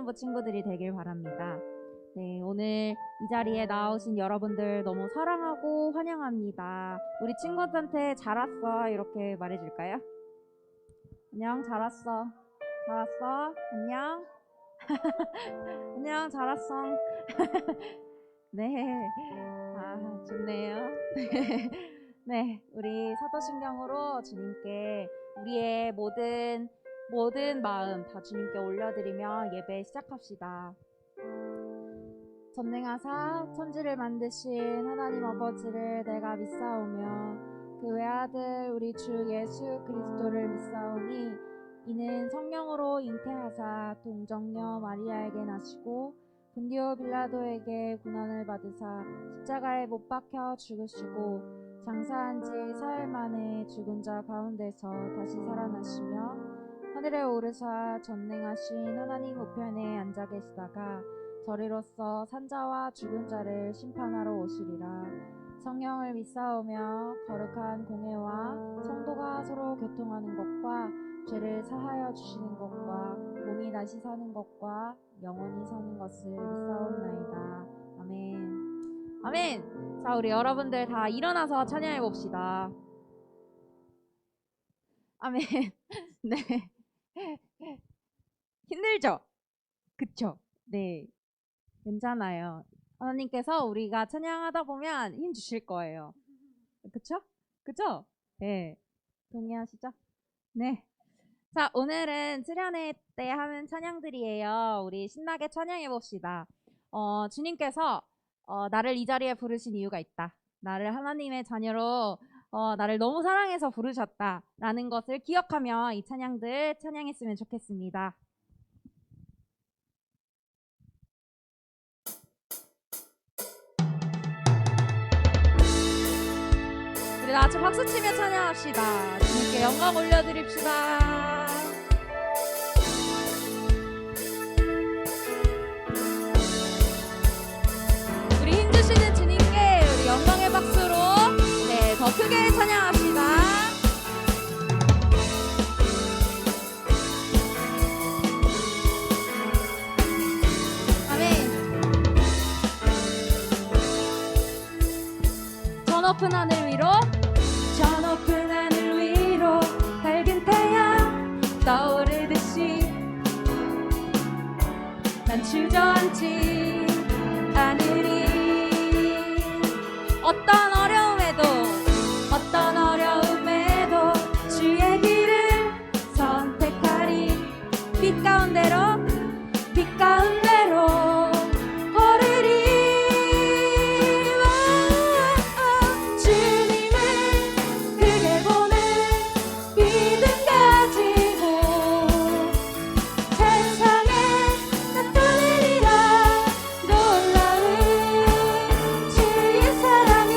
청년부 친구들이 되길 바랍니다. 네, 오늘 이 자리에 나오신 여러분들 너무 사랑하고 환영합니다. 우리 친구들한테 잘 왔어 이렇게 말해줄까요? 안녕, 잘 왔어. 잘 왔어. 안녕. 안녕, 잘 왔어. 네, 아 좋네요. 네, 우리 사도신경으로 주님께 우리의 모든 마음 다 주님께 올려드리며 예배 시작합시다. 전능하사 천지를 만드신 하나님 아버지를 내가 믿사오며 그 외아들 우리 주 예수 그리스도를 믿사오니 이는 성령으로 잉태하사 동정녀 마리아에게 나시고 본디오 빌라도에게 고난을 받으사 십자가에 못 박혀 죽으시고 장사한 지 사흘 만에 죽은 자 가운데서 다시 살아나시며 하늘에 오르사 전능하신 하나님 우편에 앉아 계시다가 저리로서 산자와 죽은 자를 심판하러 오시리라. 성령을 믿사오며 거룩한 공회와 성도가 서로 교통하는 것과 죄를 사하여 주시는 것과 몸이 다시 사는 것과 영원히 사는 것을 믿사옵나이다. 아멘. 아멘. 자, 우리 여러분들 다 일어나서 찬양해 봅시다. 아멘. 네. 힘들죠? 그쵸? 네. 괜찮아요. 하나님께서 우리가 찬양하다 보면 힘 주실 거예요. 그쵸? 그쵸? 네. 동의하시죠? 네. 자, 오늘은 수련회 때 하는 찬양들이에요. 우리 신나게 찬양해 봅시다. 주님께서 나를 이 자리에 부르신 이유가 있다. 나를 하나님의 자녀로 나를 너무 사랑해서 부르셨다. 라는 것을 기억하며 이 찬양들 찬양했으면 좋겠습니다. 우리 다 같이 박수치며 찬양합시다. 주님께 영광 올려드립시다. 우리 힘주시는 주님께 우리 영광의 박수로 더 크게 찬양합시다. 아멘. 저 높은 하늘 위로 저 높은 하늘 위로 밝은 태양 떠오르듯이 난 주저앉지 않으리. 어떤 어려움에도 주의 길을 선택하리. 빛 가운데로 걸으리. 주님을 크게 보는 믿음 가지고 세상에 나타내리라. 놀라운 주의 사랑을.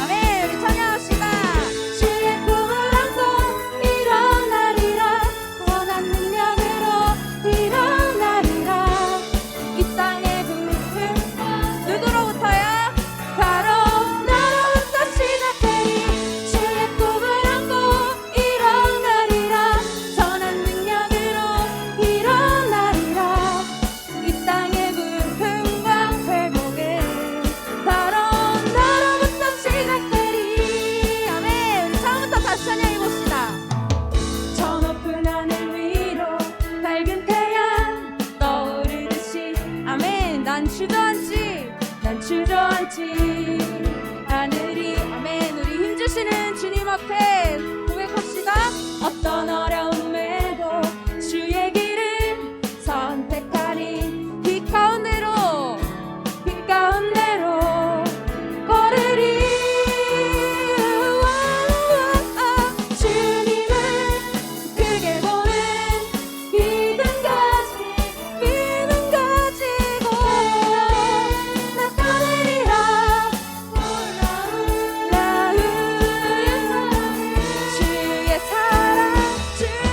아멘. 우리 찬양합시다. 주의 꿈을 안고 일어나리라. 원한 능력으로 일어나리라. 이 땅의 부흥 누구로부터요? 바로 나로부터 시작되리. 주의 꿈을 안고 일어나리라. 선한 능력으로 일어나리라. 이 땅의 부흥과 회복은 바로 나로부터 시작되리. 아멘. 우리 처음부터 다시 찬양해봅시다. 저 높은 하늘 위로 밝은 태양 떠오르듯이. 아멘. 난 주저앉지 않으리. 아멘. 우리 힘주시는 주님 앞에 고백합시다. 어떤 어려움에도 주의 길을 선택하리. 빛 가운데로 걸으리. 주님을 크게 보는 믿음 가지고 나타내리라. 놀라운 주의 사랑. 주의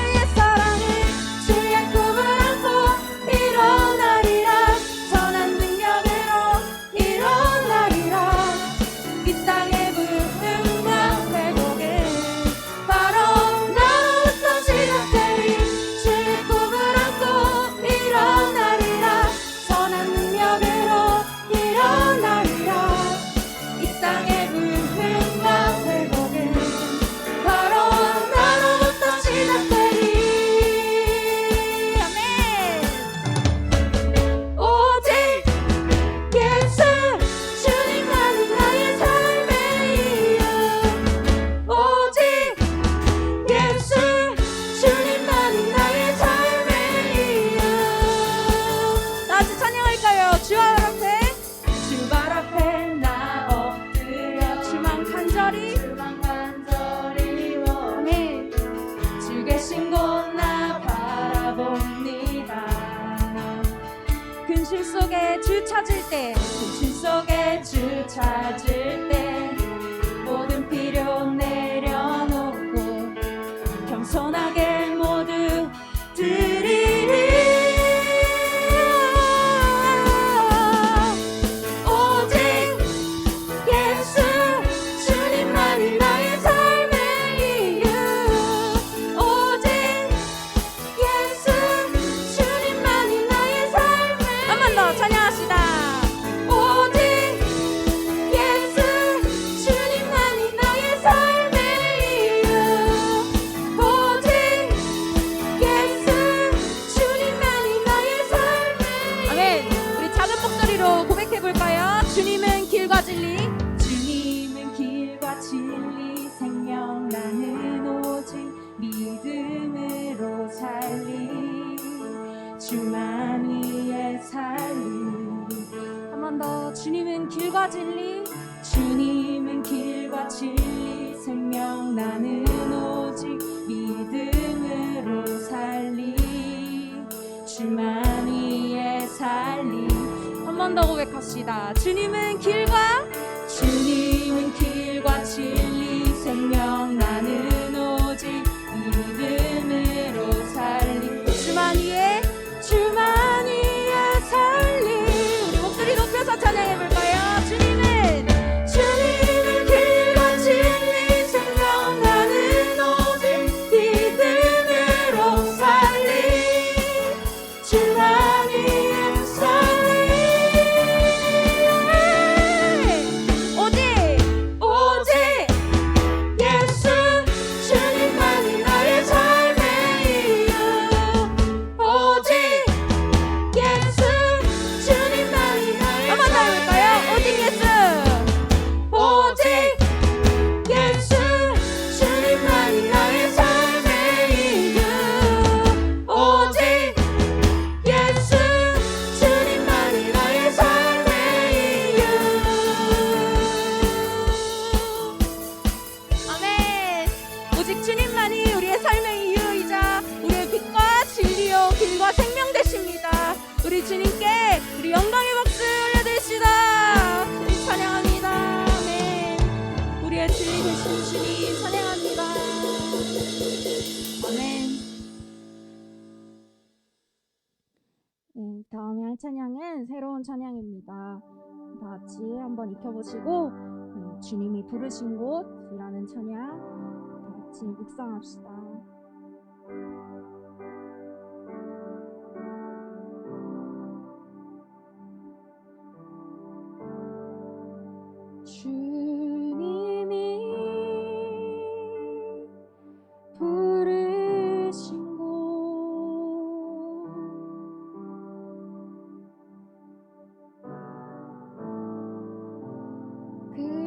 근심 속에 주 찾을 때, 근심 속에 주 찾을 때 모든 필요 내려놓고 겸손하게 모두 드리리. 오직 예수 주님만이 나의 삶의 이유. 오직 예수 주님만이 나의 삶의 한 번 더 찬양합시다. 오직 예수 주님만이 나의 삶의 이유. 오직 예수 주님만이 나의 삶의 아멘. 우리 작은 목소리로 고백해볼까요? 주님은 길과 진리, 주님은 길과 진리 생명. 나는 오직 믿음으로 살리. 주만 위에 살리. 한 번 더. 주님은 길과 진리, 주님은 길과 진리 생명. 나는 오직 믿음으로 살리. 주만 위에 살리. 한 번 더 고백합시다. 주님은 길과 주님은 길과 진리 생명. 나는 오직 믿음으로 살리. 주만 위에, 주만 위에 살리. 우리 목소리 높여서 찬양해볼까요? 주님은 길과 진리 생명. 나는 오직 믿음으로 살리. 주만 위에 살리. 오직 예수 주님만이 나의 삶의 이유. 오직 예수 주님만이 나의 한 번 더 해볼까요? 오직 예수. 오직 예수 주님만이 나의 삶의 이유. 오직 예수 주님만이 나의 삶의 이유. 아멘. 오직 주님만이 우리의 삶의 이유이자 우리의 빛과 진리요 길과 생명 되십니다. 우리 주님께 우리 영광의 박수 올려드립시다. 주님 찬양합니다. 아멘. 우리의 진리 되신 주님 찬양합니다. 아멘. 네, 다음에 할 찬양은 새로운 찬양입니다. 다 같이 한번 익혀보시고 주님이 부르신 곳이라는 찬양 다 같이 묵상합시다. 주님이 부르신 곳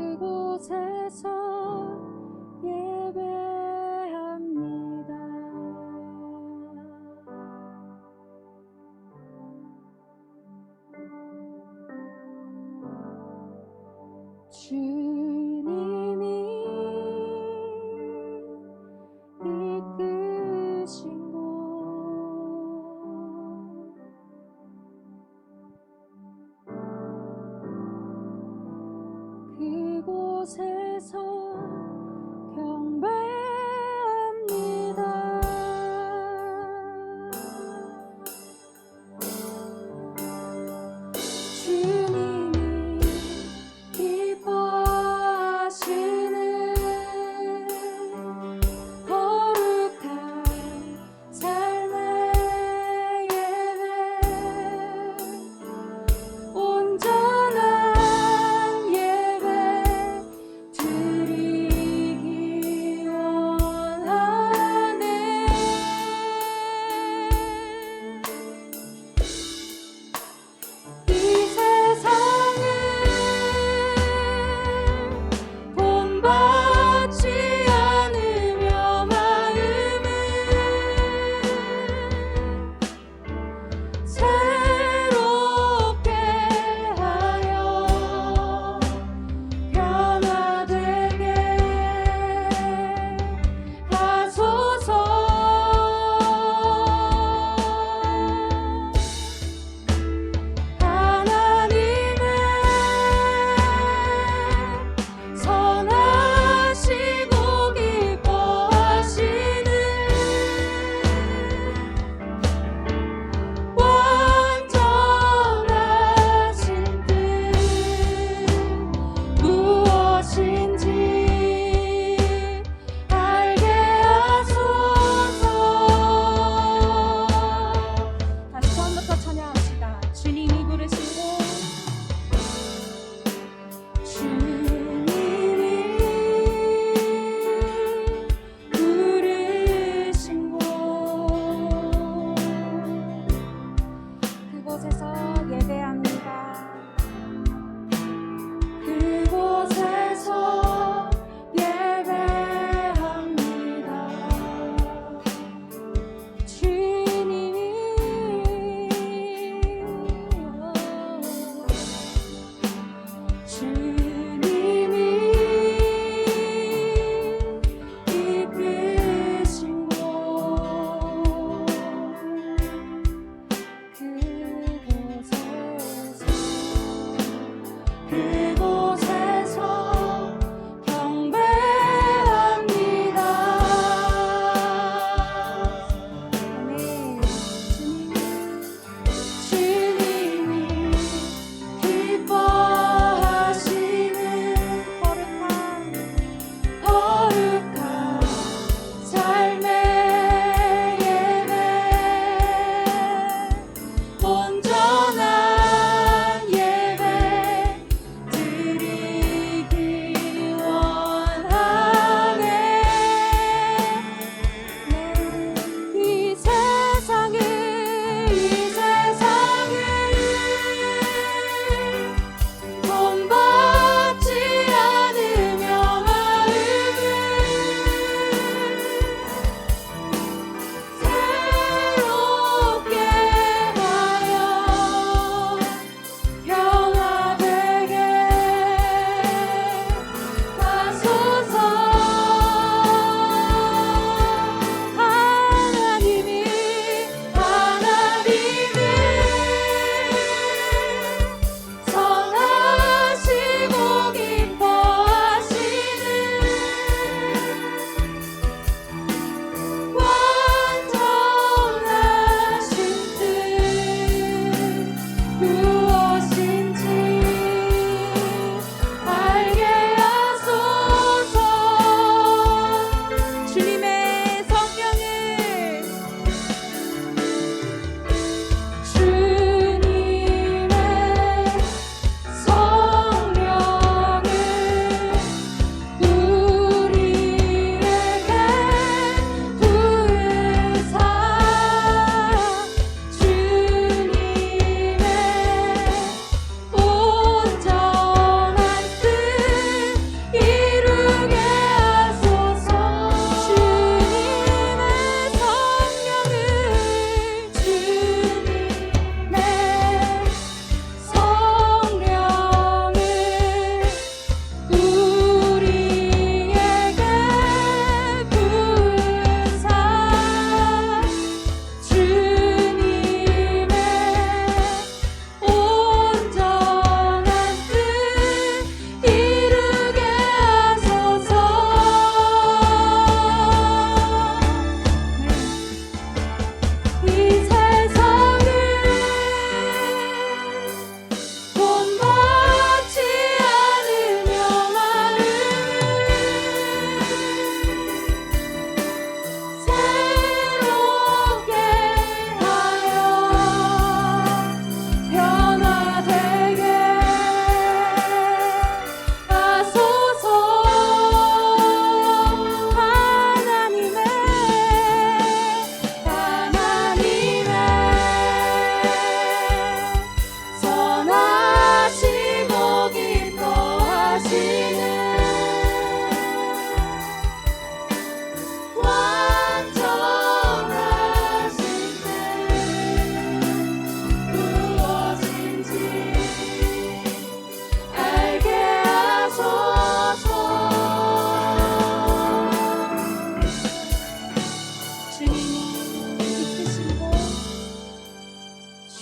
그곳에서 예배합니다. 주님이 이끄신 곳 그곳에서 경배합니다. 주님이 기뻐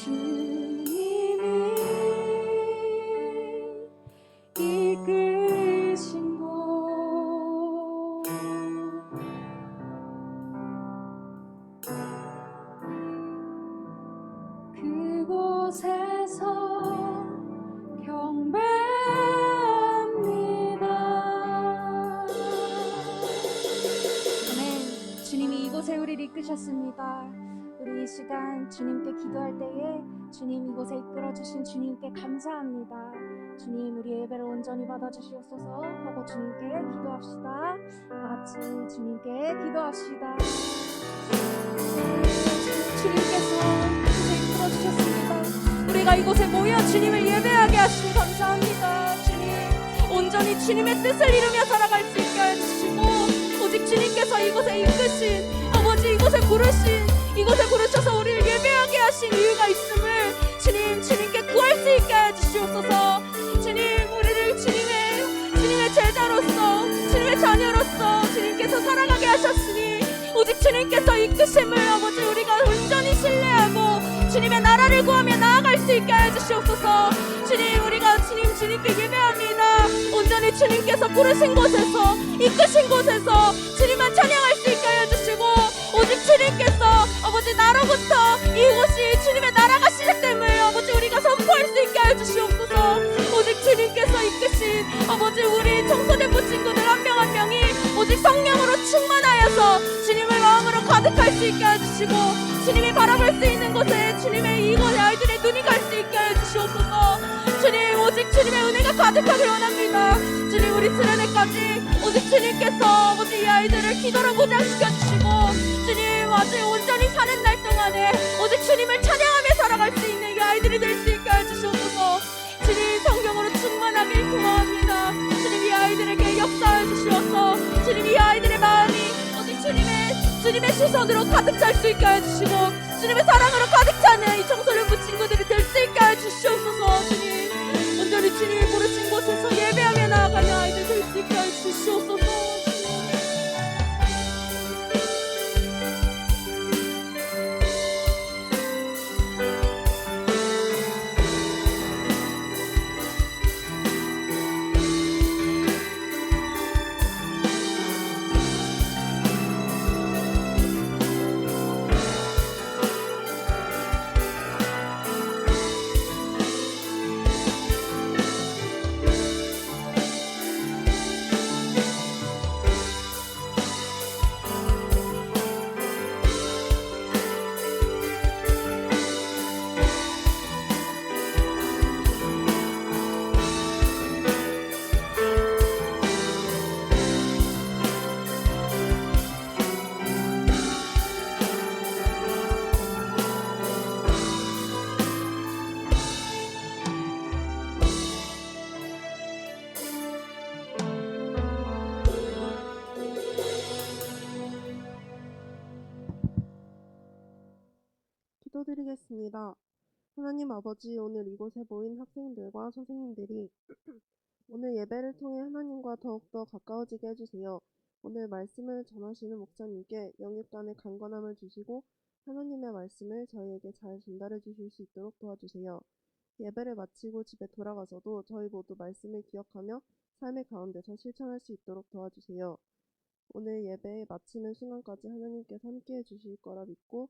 주님이 이끄신 곳 그곳에서 경배합니다. 아멘. 주님이 이곳에 우리를 이끄셨습니다. 우리 이 시간 주님께 기도할 때에 주님 이곳에 이끌어주신 주님께 감사합니다. 주님 우리 예배를 온전히 받아주시옵소서 하고 주님께 기도합시다. 다같이 주님께 기도합시다. 주님께서 이곳에 이끌어주셨습니다. 우리가 이곳에 모여 주님을 예배하게 하시니 감사합니다. 주님 온전히 주님의 뜻을 이루며 살아갈 수 있게 해주시고 오직 주님께서 이곳에 이끄신 아버지 이곳에 부르셔서 우리를 예배하게 하신 이유가 있음을 주님께 구할 수 있게 해주시옵소서. 주님 우리를 주님의 제자로서 주님의 자녀로서 주님께서 살아가게 하셨으니 오직 주님께서 이끄심을 아버지 우리가 온전히 신뢰하고 주님의 나라를 구하며 나아갈 수 있게 해주시옵소서. 주님 우리가 주님께 예배합니다. 온전히 주님께서 부르신 곳에서 이끄신 곳에서 주님만 찬양할 수 있게 해주시고 오직 주님께서 아버지 나로부터 이곳이 주님의 나라가 시작됨을 아버지 우리가 선포할 수 있게 해주시옵소서. 오직 주님께서 이끄신 아버지 우리 청소년부 친구들 한 명 한 명이 오직 성령으로 충만하여서 주님의 마음으로 가득할 수 있게 해주시고 주님이 바라볼 수 있는 곳에 주님의 이곳의 아이들의 눈이 갈 수 있게 해주시옵소서. 주님 오직 주님의 은혜가 가득하길 원합니다. 주님 우리 수련회까지 오직 주님께서 아버지 이 아이들을 기도로 보장시켜 주시고 주님 아주 온전히 사는 날 동안에 오직 주님을 찬양하며 살아갈 수 있는 이 아이들이 될 수 있게 해주시옵소서. 주님 성경으로 충만하길 소망합니다. 주님 이 아이들에게 역사해 주시옵소서. 주님 이 아이들의 마음이 오직 주님의 시선으로 가득 찰 수 있게 해주시고 주님의 사랑으로 가득 차는 이 청소년부 친구들이 될 수 있게 해주시옵소서. 주님 온전히 주님이 부르신 곳에서 예배하며 나아가는 아이들 될 수 있게 해주시옵소서. 기도드리겠습니다. 하나님 아버지, 오늘 이곳에 모인 학생들과 선생님들이 오늘 예배를 통해 하나님과 더욱더 가까워지게 해주세요. 오늘 말씀을 전하시는 목사님께 영육간의 강건함을 주시고 하나님의 말씀을 저희에게 잘 전달해 주실 수 있도록 도와주세요. 예배를 마치고 집에 돌아가서도 저희 모두 말씀을 기억하며 삶의 가운데서 실천할 수 있도록 도와주세요. 오늘 예배 마치는 순간까지 하나님께서 함께해 주실 거라 믿고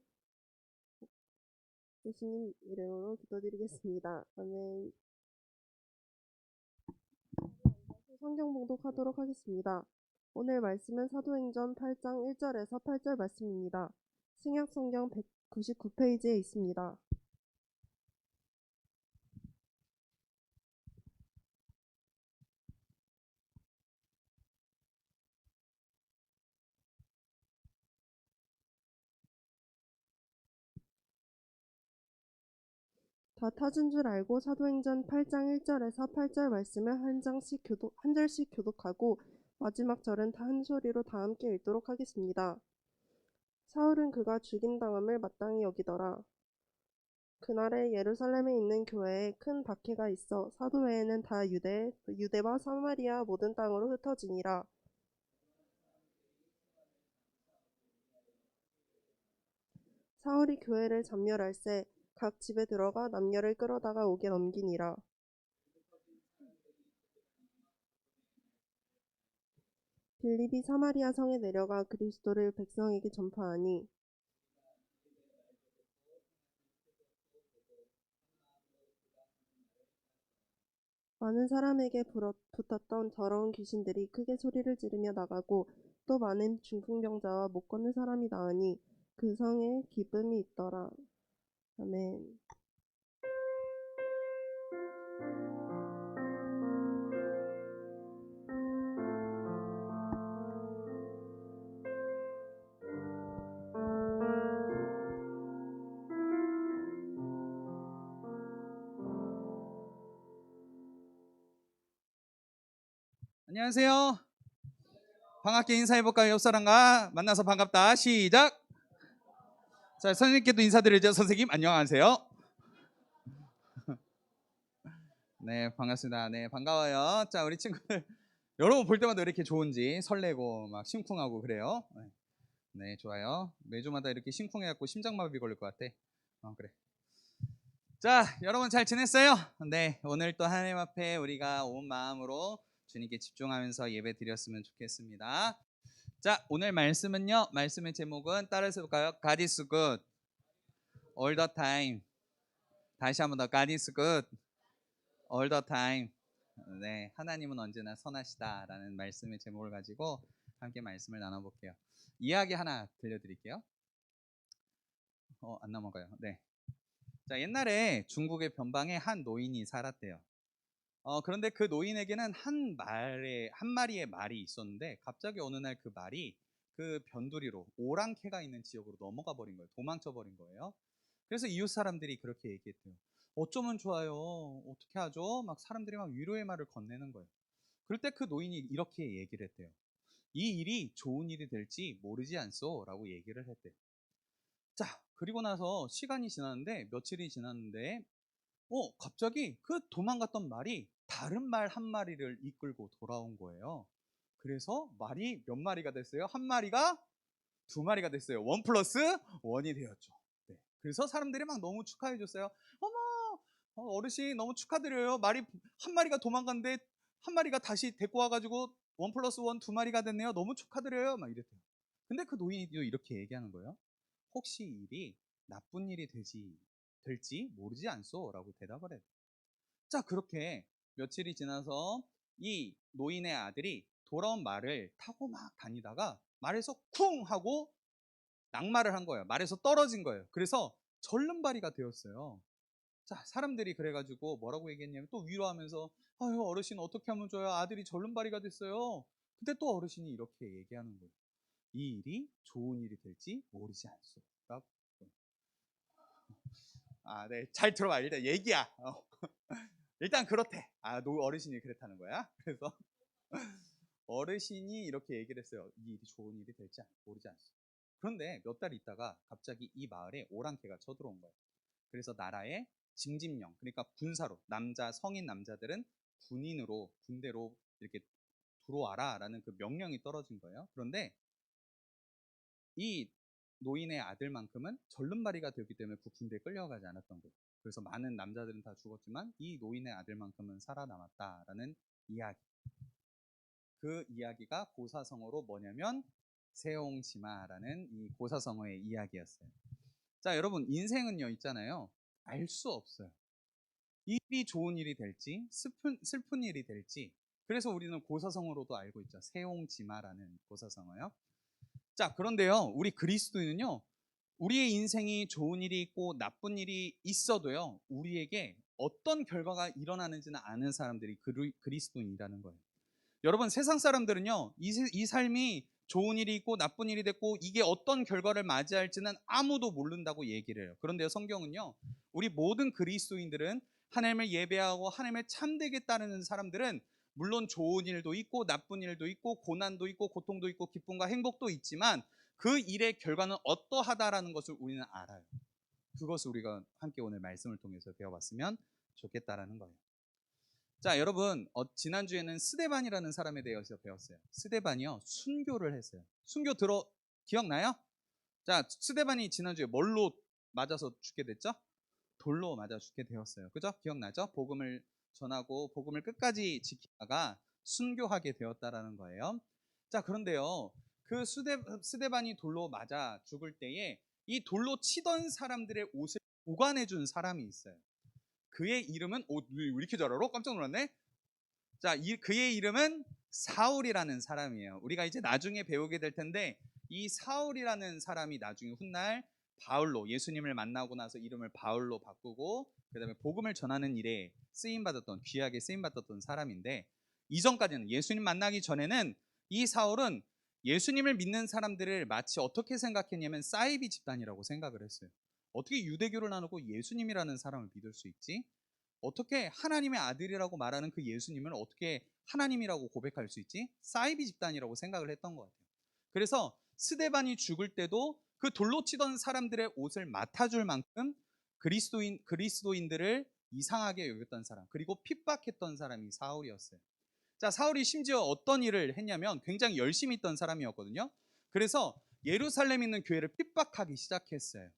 예수님 이름으로 기도드리겠습니다. 아멘. 성경 봉독하도록 하겠습니다. 오늘 말씀은 사도행전 8장 1절에서 8절 말씀입니다. 신약성경 199페이지에 있습니다. 다 타진 줄 알고 사도행전 8장 1절에서 8절 말씀을 한 절씩 교독하고 마지막 절은 다 한 소리로 다 함께 읽도록 하겠습니다. 사울은 그가 죽임당함을 마땅히 여기더라. 그날에 예루살렘에 있는 교회에 큰 박해가 있어 사도 외에는 다 유대와 사마리아 모든 땅으로 흩어지니라. 사울이 교회를 잠멸할세 각 집에 들어가 남녀를 끌어다가 옥에 넘기니라. 빌립이 사마리아 성에 내려가 그리스도를 백성에게 전파하니 많은 사람에게 붙었던 더러운 귀신들이 크게 소리를 지르며 나가고 또 많은 중풍병자와 못 걷는 사람이 나으니 그 성에 기쁨이 있더라. 아멘. 안녕하세요. 반갑게 인사해볼까요? 옆사람과 만나서 반갑다. 시작. 자, 선생님께도 인사드리죠. 선생님 안녕하세요. 네, 반갑습니다. 네, 반가워요. 자, 우리 친구들 여러분 볼 때마다 왜 이렇게 좋은지 설레고 막 심쿵하고 그래요. 네, 좋아요. 매주마다 이렇게 심쿵해갖고 심장마비 걸릴 것 같아. 그래. 자, 여러분 잘 지냈어요? 네, 오늘 또 하나님 앞에 우리가 온 마음으로 주님께 집중하면서 예배 드렸으면 좋겠습니다. 자, 오늘 말씀은요. 말씀의 제목은 따라서 볼까요? God is good all the time. 다시 한번 더 God is good all the time. 네, 하나님은 언제나 선하시다라는 말씀의 제목을 가지고 함께 말씀을 나눠볼게요. 이야기 하나 들려드릴게요. 안 넘어가요. 네. 자, 옛날에 중국의 변방에 한 노인이 살았대요. 그런데 그 노인에게는 한 마리의 말이 있었는데 갑자기 어느 날 그 말이 그 변두리로 오랑캐가 있는 지역으로 넘어가 버린 거예요. 도망쳐 버린 거예요. 그래서 이웃 사람들이 그렇게 얘기했대요. 어쩌면 좋아요. 어떻게 하죠? 막 사람들이 막 위로의 말을 건네는 거예요. 그럴 때 그 노인이 이렇게 얘기를 했대요. 이 일이 좋은 일이 될지 모르지 않소 라고 얘기를 했대요. 자, 그리고 나서 시간이 지났는데 며칠이 지났는데 갑자기 그 도망갔던 말이 다른 말 한 마리를 이끌고 돌아온 거예요. 그래서 말이 몇 마리가 됐어요? 한 마리가 두 마리가 됐어요. 1 플러스 1이 되었죠. 네. 그래서 사람들이 막 너무 축하해 줬어요. 어머, 어르신 너무 축하드려요. 말이 한 마리가 도망갔는데 한 마리가 다시 데리고 와가지고 1 플러스 1 두 마리가 됐네요. 너무 축하드려요. 막 이랬대요. 근데 그 노인이 이렇게 얘기하는 거예요. 혹시 이 일이 나쁜 일이 될지 모르지 않소 라고 대답을 해요. 자, 그렇게 며칠이 지나서 이 노인의 아들이 돌아온 말을 타고 막 다니다가 말에서 쿵 하고 낙마를 한 거예요. 말에서 떨어진 거예요. 그래서 절름발이가 되었어요. 자, 사람들이 그래가지고 뭐라고 얘기했냐면 또 위로하면서 아유 어르신 어떻게 하면 좋아요? 아들이 절름발이가 됐어요. 근데 또 어르신이 이렇게 얘기하는 거예요. 이 일이 좋은 일이 될지 모르지 않소 라고. 네, 잘 들어봐. 일단 얘기야. 일단 그렇대. 어르신이 그랬다는 거야. 그래서 어르신이 이렇게 얘기를 했어요. 이 일이 좋은 일이 될지 모르지 않소. 그런데 몇 달 있다가 갑자기 이 마을에 오랑캐가 쳐들어온 거예요. 그래서 나라의 징집령, 그러니까 군사로 성인 남자들은 군대로 이렇게 들어와라라는 그 명령이 떨어진 거예요. 그런데 이 노인의 아들만큼은 절름발이가 되었기 때문에 그 군대에 끌려가지 않았던 거예요. 그래서 많은 남자들은 다 죽었지만 이 노인의 아들만큼은 살아남았다라는 이야기. 그 이야기가 고사성어로 뭐냐면 세옹지마라는 이 고사성어의 이야기였어요. 자, 여러분 인생은요 있잖아요. 알 수 없어요. 일이 좋은 일이 될지 슬픈 일이 될지. 그래서 우리는 고사성어로도 알고 있죠. 세옹지마라는 고사성어요. 자, 그런데요 우리 그리스도인은요 우리의 인생이 좋은 일이 있고 나쁜 일이 있어도요 우리에게 어떤 결과가 일어나는지는 아는 사람들이 그리스도인이라는 거예요. 여러분 세상 사람들은요 이 삶이 좋은 일이 있고 나쁜 일이 됐고 이게 어떤 결과를 맞이할지는 아무도 모른다고 얘기를 해요. 그런데요 성경은요 우리 모든 그리스도인들은 하나님을 예배하고 하나님을 참되게 따르는 사람들은 물론 좋은 일도 있고 나쁜 일도 있고 고난도 있고 고통도 있고 기쁨과 행복도 있지만 그 일의 결과는 어떠하다라는 것을 우리는 알아요. 그것을 우리가 함께 오늘 말씀을 통해서 배워봤으면 좋겠다라는 거예요. 자, 여러분 지난주에는 스데반이라는 사람에 대해서 배웠어요. 스데반이요 순교를 했어요. 기억나요? 자, 스데반이 지난주에 뭘로 맞아서 죽게 됐죠? 돌로 맞아 죽게 되었어요. 그죠? 기억나죠? 복음을 전하고 복음을 끝까지 지키다가 순교하게 되었다라는 거예요. 자, 그런데요. 그 스데반이 돌로 맞아 죽을 때에 이 돌로 치던 사람들의 옷을 보관해 준 사람이 있어요. 그의 이름은 왜 이렇게 잘 알아? 깜짝 놀랐네. 자, 그의 이름은 사울이라는 사람이에요. 우리가 이제 나중에 배우게 될 텐데 이 사울이라는 사람이 나중에 훗날 바울로, 예수님을 만나고 나서 이름을 바울로 바꾸고 그다음에 복음을 전하는 일에 귀하게 쓰임 받았던 사람인데, 이전까지는, 예수님 만나기 전에는 이 사울은 예수님을 믿는 사람들을 마치 어떻게 생각했냐면 사이비 집단이라고 생각을 했어요. 어떻게 유대교를 나누고 예수님이라는 사람을 믿을 수 있지? 어떻게 하나님의 아들이라고 말하는 그 예수님을 어떻게 하나님이라고 고백할 수 있지? 사이비 집단이라고 생각을 했던 것 같아요. 그래서 스데반이 죽을 때도 그 돌로 치던 사람들의 옷을 맡아줄 만큼 그리스도인들을 이상하게 여겼던 사람, 그리고 핍박했던 사람이 사울이었어요. 자, 사울이 심지어 어떤 일을 했냐면 굉장히 열심히 있던 사람이었거든요. 그래서 예루살렘에 있는 교회를 핍박하기 시작했어요.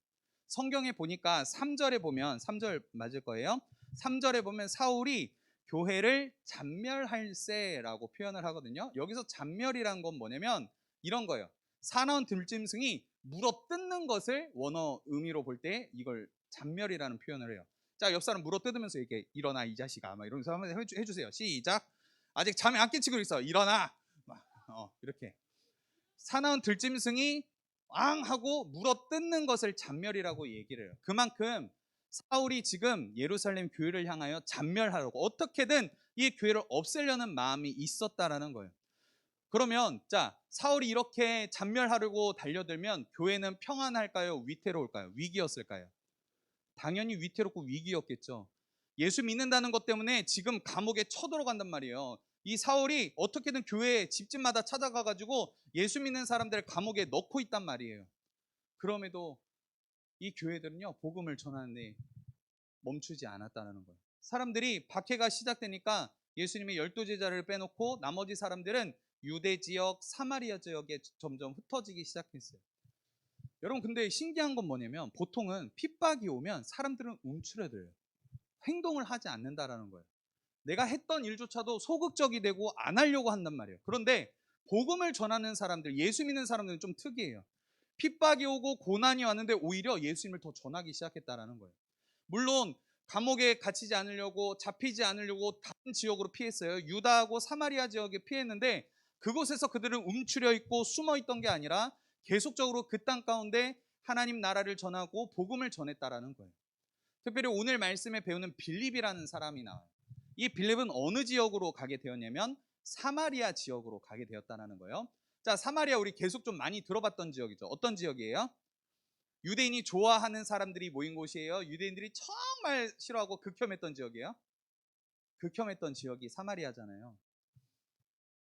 성경에 보니까 3절에 보면, 3절 맞을 거예요. 3절에 보면 사울이 교회를 잔멸할세라고 표현을 하거든요. 여기서 잔멸이란 건 뭐냐면 이런 거예요. 사나운 들짐승이 물어 뜯는 것을 원어 의미로 볼 때 이걸 잔멸이라는 표현을 해요. 자, 옆 사람 물어 뜯으면서 이렇게 일어나 이 자식아 막 이러면서 한번 해주세요. 시작. 아직 잠이 안 깨치고 있어. 일어나. 이렇게 사나운 들짐승이 앙 하고 물어 뜯는 것을 잔멸이라고 얘기를 해요. 그만큼 사울이 지금 예루살렘 교회를 향하여 잔멸하려고 어떻게든 이 교회를 없애려는 마음이 있었다라는 거예요. 그러면 자, 사울이 이렇게 잔멸하려고 달려들면 교회는 평안할까요? 위태로울까요? 위기였을까요? 당연히 위태롭고 위기였겠죠. 예수 믿는다는 것 때문에 지금 감옥에 쳐들어간단 말이에요. 이 사울이 어떻게든 교회 집집마다 찾아가가지고 예수 믿는 사람들을 감옥에 넣고 있단 말이에요. 그럼에도 이 교회들은요, 복음을 전하는데 멈추지 않았다는 거예요. 사람들이 박해가 시작되니까 예수님의 12제자를 빼놓고 나머지 사람들은 유대 지역, 사마리아 지역에 점점 흩어지기 시작했어요. 여러분, 근데 신기한 건 뭐냐면 보통은 핍박이 오면 사람들은 움츠러들어요. 행동을 하지 않는다라는 거예요. 내가 했던 일조차도 소극적이 되고 안 하려고 한단 말이에요. 그런데 복음을 전하는 사람들, 예수 믿는 사람들은 좀 특이해요. 핍박이 오고 고난이 왔는데 오히려 예수님을 더 전하기 시작했다라는 거예요. 물론 감옥에 갇히지 않으려고, 잡히지 않으려고 다른 지역으로 피했어요. 유다하고 사마리아 지역에 피했는데 그곳에서 그들은 움츠려 있고 숨어 있던 게 아니라 계속적으로 그 땅 가운데 하나님 나라를 전하고 복음을 전했다라는 거예요. 특별히 오늘 말씀에 배우는 빌립이라는 사람이 나와요. 이 빌립은 어느 지역으로 가게 되었냐면 사마리아 지역으로 가게 되었다는 거예요. 자, 사마리아 우리 계속 좀 많이 들어봤던 지역이죠. 어떤 지역이에요? 유대인이 좋아하는 사람들이 모인 곳이에요. 유대인들이 정말 싫어하고 극혐했던 지역이에요. 극혐했던 지역이 사마리아잖아요.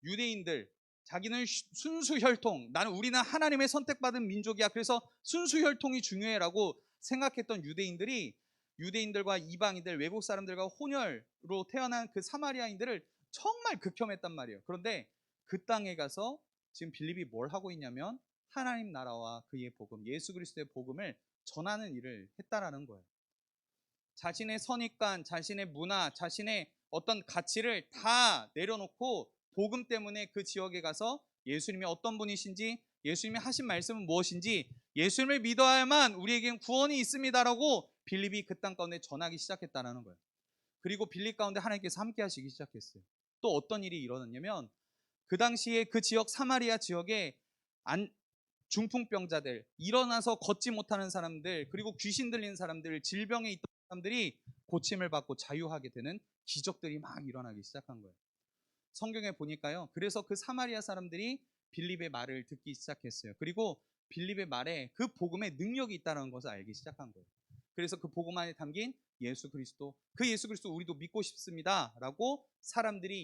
유대인들, 자기는 순수 혈통, 우리는 하나님의 선택받은 민족이야, 그래서 순수 혈통이 중요해라고 생각했던 유대인들과 이방인들, 외국 사람들과 혼혈로 태어난 그 사마리아인들을 정말 극혐했단 말이에요. 그런데 그 땅에 가서 지금 빌립이 뭘 하고 있냐면 하나님 나라와 그의 복음, 예수 그리스도의 복음을 전하는 일을 했다라는 거예요. 자신의 선입관, 자신의 문화, 자신의 어떤 가치를 다 내려놓고 복음 때문에 그 지역에 가서 예수님이 어떤 분이신지, 예수님이 하신 말씀은 무엇인지, 예수님을 믿어야만 우리에겐 구원이 있습니다라고 빌립이 그 땅 가운데 전하기 시작했다는 거예요. 그리고 빌립 가운데 하나님께서 함께 하시기 시작했어요. 또 어떤 일이 일어났냐면 그 당시에 그 지역 사마리아 지역에 중풍병자들, 일어나서 걷지 못하는 사람들, 그리고 귀신 들린 사람들, 질병에 있던 사람들이 고침을 받고 자유하게 되는 기적들이 막 일어나기 시작한 거예요. 성경에 보니까요, 그래서 그 사마리아 사람들이 빌립의 말을 듣기 시작했어요. 그리고 빌립의 말에 그 복음에 능력이 있다는 것을 알기 시작한 거예요. 그래서 그 복음 안에 담긴 예수 그리스도, 그 예수 그리스도 우리도 믿고 싶습니다 라고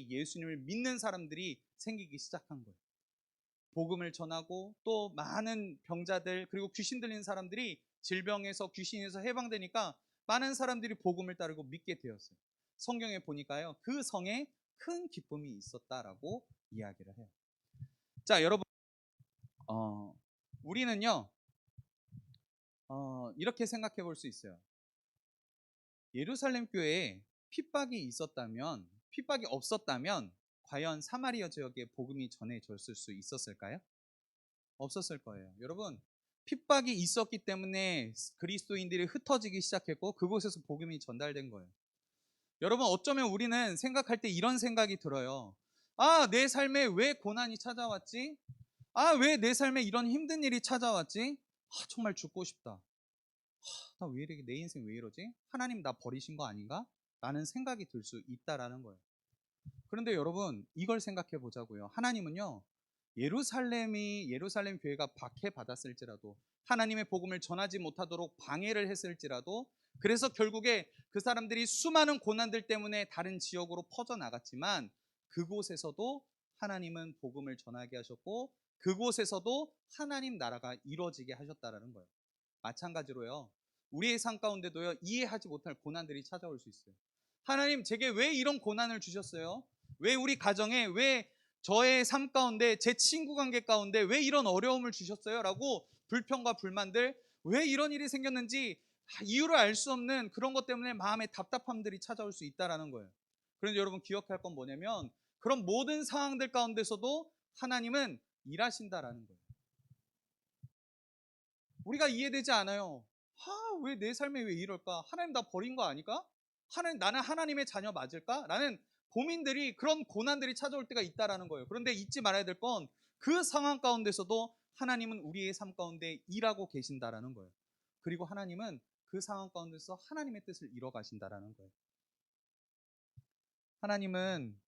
예수님을 믿는 사람들이 생기기 시작한 거예요. 복음을 전하고 또 많은 병자들, 그리고 귀신 들린 사람들이 질병에서, 귀신에서 해방되니까 많은 사람들이 복음을 따르고 믿게 되었어요. 성경에 보니까요, 그 성에 큰 기쁨이 있었다라고 이야기를 해요. 자, 여러분, 우리는요, 이렇게 생각해 볼 수 있어요. 예루살렘 교회에 핍박이 있었다면, 핍박이 없었다면 과연 사마리아 지역에 복음이 전해졌을 수 있었을까요? 없었을 거예요. 여러분, 핍박이 있었기 때문에 그리스도인들이 흩어지기 시작했고 그곳에서 복음이 전달된 거예요. 여러분, 어쩌면 우리는 생각할 때 이런 생각이 들어요. 아, 내 삶에 왜 고난이 찾아왔지? 아, 왜 내 삶에 이런 힘든 일이 찾아왔지? 아, 정말 죽고 싶다. 나 왜 이렇게, 내 인생 왜 이러지? 하나님 나 버리신 거 아닌가? 라는 생각이 들 수 있다라는 거예요. 그런데 여러분, 이걸 생각해 보자고요. 하나님은요, 예루살렘 교회가 박해받았을지라도, 하나님의 복음을 전하지 못하도록 방해를 했을지라도, 그래서 결국에 그 사람들이 수많은 고난들 때문에 다른 지역으로 퍼져나갔지만 그곳에서도 하나님은 복음을 전하게 하셨고 그곳에서도 하나님 나라가 이루어지게 하셨다라는 거예요. 마찬가지로요, 우리의 삶 가운데도요, 이해하지 못할 고난들이 찾아올 수 있어요. 하나님, 제게 왜 이런 고난을 주셨어요? 왜 우리 가정에, 왜 저의 삶 가운데, 제 친구 관계 가운데 왜 이런 어려움을 주셨어요? 라고 불평과 불만들, 왜 이런 일이 생겼는지 이유를 알 수 없는 그런 것 때문에 마음의 답답함들이 찾아올 수 있다는 거예요. 그런데 여러분, 기억할 건 뭐냐면 그런 모든 상황들 가운데서도 하나님은 일하신다라는 거예요. 우리가 이해되지 않아요. 왜 내 삶에 왜 이럴까? 하나님 나 버린 거 아닐까? 나는 하나님의 자녀 맞을까? 라는 고민들이, 그런 고난들이 찾아올 때가 있다라는 거예요. 그런데 잊지 말아야 될 건 그 상황 가운데서도 하나님은 우리의 삶 가운데 일하고 계신다라는 거예요. 그리고 하나님은 그 상황 가운데서 하나님의 뜻을 이뤄 가신다라는 거예요. 하나님은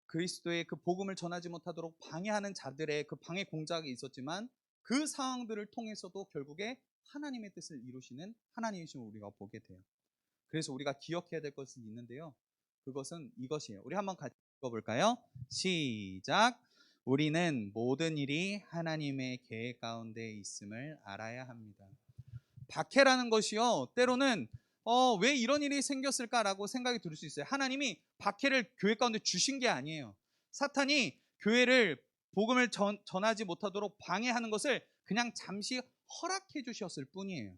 그리스도의 그 복음을 전하지 못하도록 방해하는 자들의 그 방해 공작이 있었지만 그 상황들을 통해서도 결국에 하나님의 뜻을 이루시는 하나님이심을 우리가 보게 돼요. 그래서 우리가 기억해야 될 것이 있는데요, 그것은 이것이에요. 우리 한번 같이 읽어볼까요? 시작. 우리는 모든 일이 하나님의 계획 가운데 있음을 알아야 합니다. 박해라는 것이요, 때로는 왜 이런 일이 생겼을까라고 생각이 들 수 있어요. 하나님이 박해를 교회 가운데 주신 게 아니에요. 사탄이 교회를 복음을 전하지 못하도록 방해하는 것을 그냥 잠시 허락해 주셨을 뿐이에요.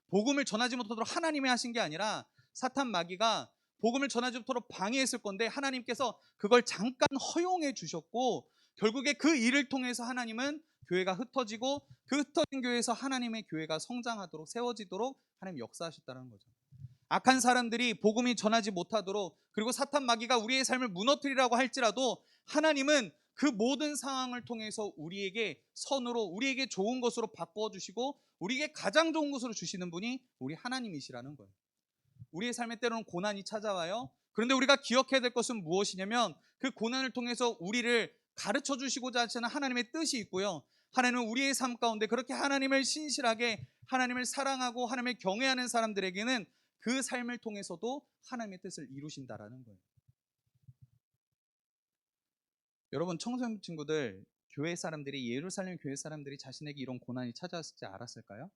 복음을 전하지 못하도록 하나님이 하신 게 아니라 사탄 마귀가 복음을 전하지 못하도록 방해했을 건데 하나님께서 그걸 잠깐 허용해 주셨고, 결국에 그 일을 통해서 하나님은 교회가 흩어지고 그 흩어진 교회에서 하나님의 교회가 성장하도록, 세워지도록 하나님 역사하셨다는 거죠. 악한 사람들이 복음이 전하지 못하도록, 그리고 사탄 마귀가 우리의 삶을 무너뜨리라고 할지라도 하나님은 그 모든 상황을 통해서 우리에게 선으로, 우리에게 좋은 것으로 바꿔주시고 우리에게 가장 좋은 것으로 주시는 분이 우리 하나님이시라는 거예요. 우리의 삶에 때로는 고난이 찾아와요. 그런데 우리가 기억해야 될 것은 무엇이냐면 그 고난을 통해서 우리를 가르쳐 주시고자 하시는 하나님의 뜻이 있고요, 하나님은 우리의 삶 가운데 그렇게 하나님을 신실하게, 하나님을 사랑하고 하나님을 경외하는 사람들에게는 그 삶을 통해서도 하나님의 뜻을 이루신다라는 거예요. 여러분, 청소년 친구들, 교회 사람들이, 예루살렘 교회 사람들이 자신에게 이런 고난이 찾아왔을지 알았을까요?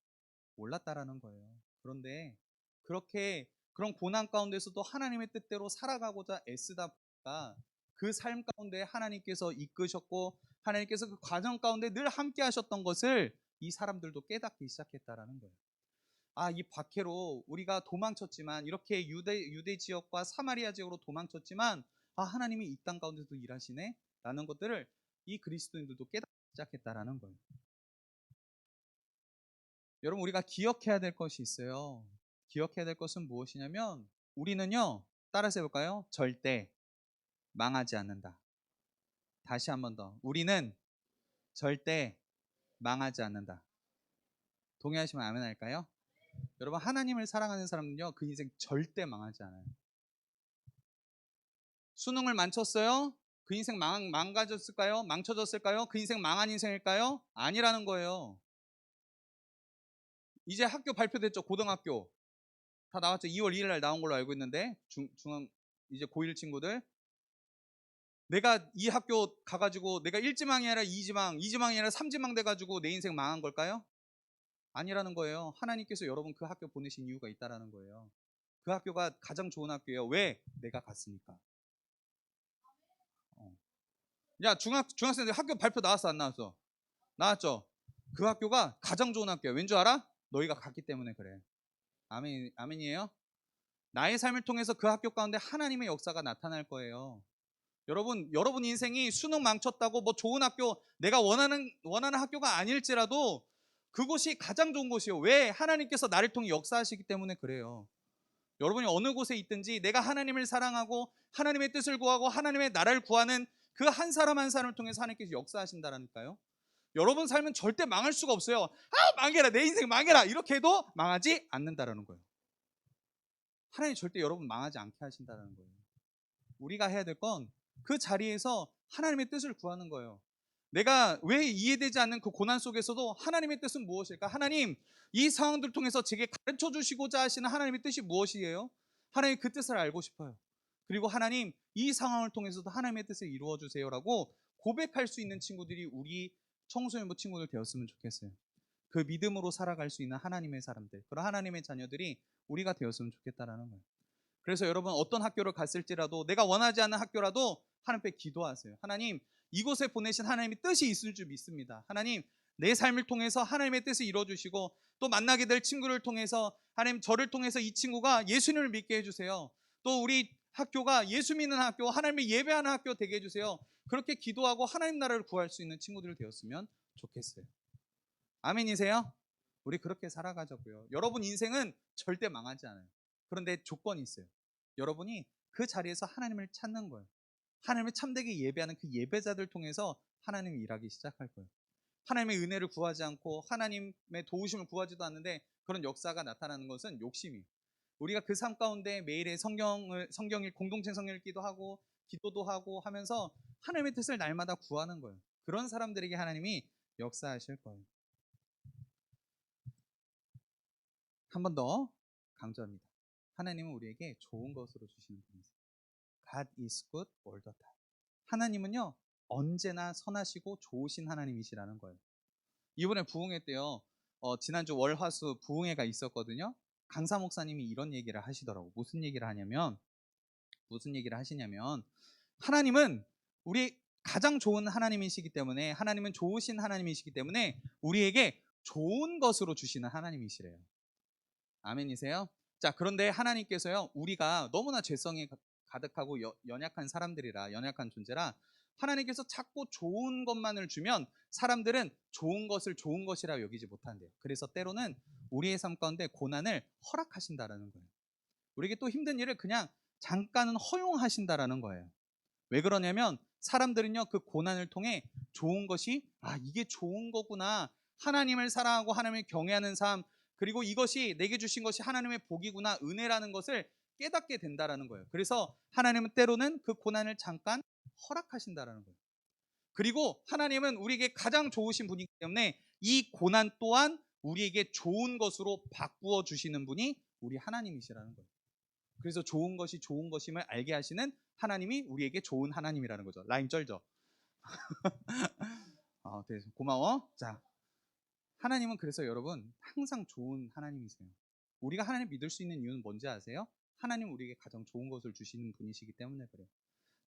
몰랐다라는 거예요. 그런데 그렇게 그런 고난 가운데서도 하나님의 뜻대로 살아가고자 애쓰다 보니까 그 삶 가운데 하나님께서 이끄셨고 하나님께서 그 과정 가운데 늘 함께 하셨던 것을 이 사람들도 깨닫기 시작했다라는 거예요. 이 박해로 우리가 도망쳤지만, 이렇게 유대 지역과 사마리아 지역으로 도망쳤지만 하나님이 이 땅 가운데도 일하시네 라는 것들을 이 그리스도인들도 깨닫기 시작했다라는 거예요. 여러분, 우리가 기억해야 될 것이 있어요. 기억해야 될 것은 무엇이냐면 우리는요, 따라서 해볼까요? 절대 망하지 않는다. 다시 한 번 더. 우리는 절대 망하지 않는다. 동의하시면 아멘 할까요? 여러분, 하나님을 사랑하는 사람은요, 그 인생 절대 망하지 않아요. 수능을 망쳤어요? 그 인생 망가졌을까요? 망쳐졌을까요? 그 인생 망한 인생일까요? 아니라는 거예요. 이제 학교 발표됐죠. 고등학교 다 나왔죠. 2월 2일 날 나온 걸로 알고 있는데, 중앙 이제 고1 친구들, 내가 이 학교 가가지고 내가 1지망이 아니라 2지망, 2지망이 아니라 3지망 돼가지고 내 인생 망한 걸까요? 아니라는 거예요. 하나님께서 여러분 그 학교 보내신 이유가 있다라는 거예요. 그 학교가 가장 좋은 학교예요. 왜? 내가 갔으니까. 야, 중학생들 학교 발표 나왔어, 안 나왔어? 나왔죠. 그 학교가 가장 좋은 학교야. 왠 줄 알아? 너희가 갔기 때문에 그래. 아멘이에요? 나의 삶을 통해서 그 학교 가운데 하나님의 역사가 나타날 거예요. 여러분 인생이 수능 망쳤다고 뭐 좋은 학교, 내가 원하는 학교가 아닐지라도 그곳이 가장 좋은 곳이에요. 왜? 하나님께서 나를 통해 역사하시기 때문에 그래요. 여러분이 어느 곳에 있든지 내가 하나님을 사랑하고 하나님의 뜻을 구하고 하나님의 나라를 구하는 그 한 사람 한 사람을 통해서 하나님께서 역사하신다라니까요. 여러분 삶은 절대 망할 수가 없어요. 망해라, 내 인생 망해라, 이렇게 해도 망하지 않는다라는 거예요. 하나님 절대 여러분 망하지 않게 하신다라는 거예요. 우리가 해야 될 건 그 자리에서 하나님의 뜻을 구하는 거예요. 내가 왜 이해되지 않는 그 고난 속에서도 하나님의 뜻은 무엇일까? 하나님, 이 상황들을 통해서 제게 가르쳐 주시고자 하시는 하나님의 뜻이 무엇이에요? 하나님 그 뜻을 알고 싶어요. 그리고 하나님, 이 상황을 통해서도 하나님의 뜻을 이루어 주세요라고 고백할 수 있는 친구들이 우리 청소년부 친구들 되었으면 좋겠어요. 그 믿음으로 살아갈 수 있는 하나님의 사람들, 그런 하나님의 자녀들이 우리가 되었으면 좋겠다라는 거예요. 그래서 여러분 어떤 학교를 갔을지라도 내가 원하지 않는 학교라도 하나님 앞에 기도하세요. 하나님, 이곳에 보내신 하나님의 뜻이 있을 줄 믿습니다. 하나님, 내 삶을 통해서 하나님의 뜻을 이루어주시고 또 만나게 될 친구를 통해서 하나님, 저를 통해서 이 친구가 예수님을 믿게 해주세요. 또 우리 학교가 예수 믿는 학교, 하나님을 예배하는 학교 되게 해주세요. 그렇게 기도하고 하나님 나라를 구할 수 있는 친구들 되었으면 좋겠어요. 아멘이세요? 우리 그렇게 살아가자고요. 여러분 인생은 절대 망하지 않아요. 그런데 조건이 있어요. 여러분이 그 자리에서 하나님을 찾는 거예요. 하나님을 참되게 예배하는 그 예배자들 통해서 하나님이 일하기 시작할 거예요. 하나님의 은혜를 구하지 않고 하나님의 도우심을 구하지도 않는데 그런 역사가 나타나는 것은 욕심이에요. 우리가 그 삶 가운데 매일의 성경일 공동체 성경 읽기도 하고 기도도 하고 하면서 하나님의 뜻을 날마다 구하는 거예요. 그런 사람들에게 하나님이 역사하실 거예요. 한 번 더 강조합니다. 하나님은 우리에게 좋은 것으로 주시는 분이세요. God is good all the time. 하나님은요, 언제나 선하시고 좋으신 하나님이시라는 거예요. 이번에 부흥회 때요, 지난주 월화수 부흥회가 있었거든요. 강사 목사님이 이런 얘기를 하시더라고. 무슨 얘기를 하시냐면 하나님은 우리 가장 좋은 하나님이시기 때문에, 하나님은 좋으신 하나님이시기 때문에 우리에게 좋은 것으로 주시는 하나님이시래요. 아멘이세요? 자, 그런데 하나님께서요, 우리가 너무나 죄성이 가득하고 연약한 사람들이라, 연약한 존재라 하나님께서 자꾸 좋은 것만을 주면 사람들은 좋은 것을 좋은 것이라 여기지 못한대요. 그래서 때로는 우리의 삶 가운데 고난을 허락하신다라는 거예요. 우리에게 또 힘든 일을 그냥 잠깐은 허용하신다라는 거예요. 왜 그러냐면 사람들은요, 그 고난을 통해 좋은 것이, 이게 좋은 거구나, 하나님을 사랑하고 하나님을 경외하는 삶, 그리고 이것이 내게 주신 것이 하나님의 복이구나, 은혜라는 것을 깨닫게 된다라는 거예요. 그래서 하나님은 때로는 그 고난을 잠깐 허락하신다라는 거예요. 그리고 하나님은 우리에게 가장 좋으신 분이기 때문에 이 고난 또한 우리에게 좋은 것으로 바꾸어 주시는 분이 우리 하나님이시라는 거예요. 그래서 좋은 것이 좋은 것임을 알게 하시는 하나님이 우리에게 좋은 하나님이라는 거죠. 라임 쩔죠? 네, 고마워. 자, 하나님은 그래서 여러분 항상 좋은 하나님이세요. 우리가 하나님 믿을 수 있는 이유는 뭔지 아세요? 하나님 우리에게 가장 좋은 것을 주시는 분이시기 때문에 그래요.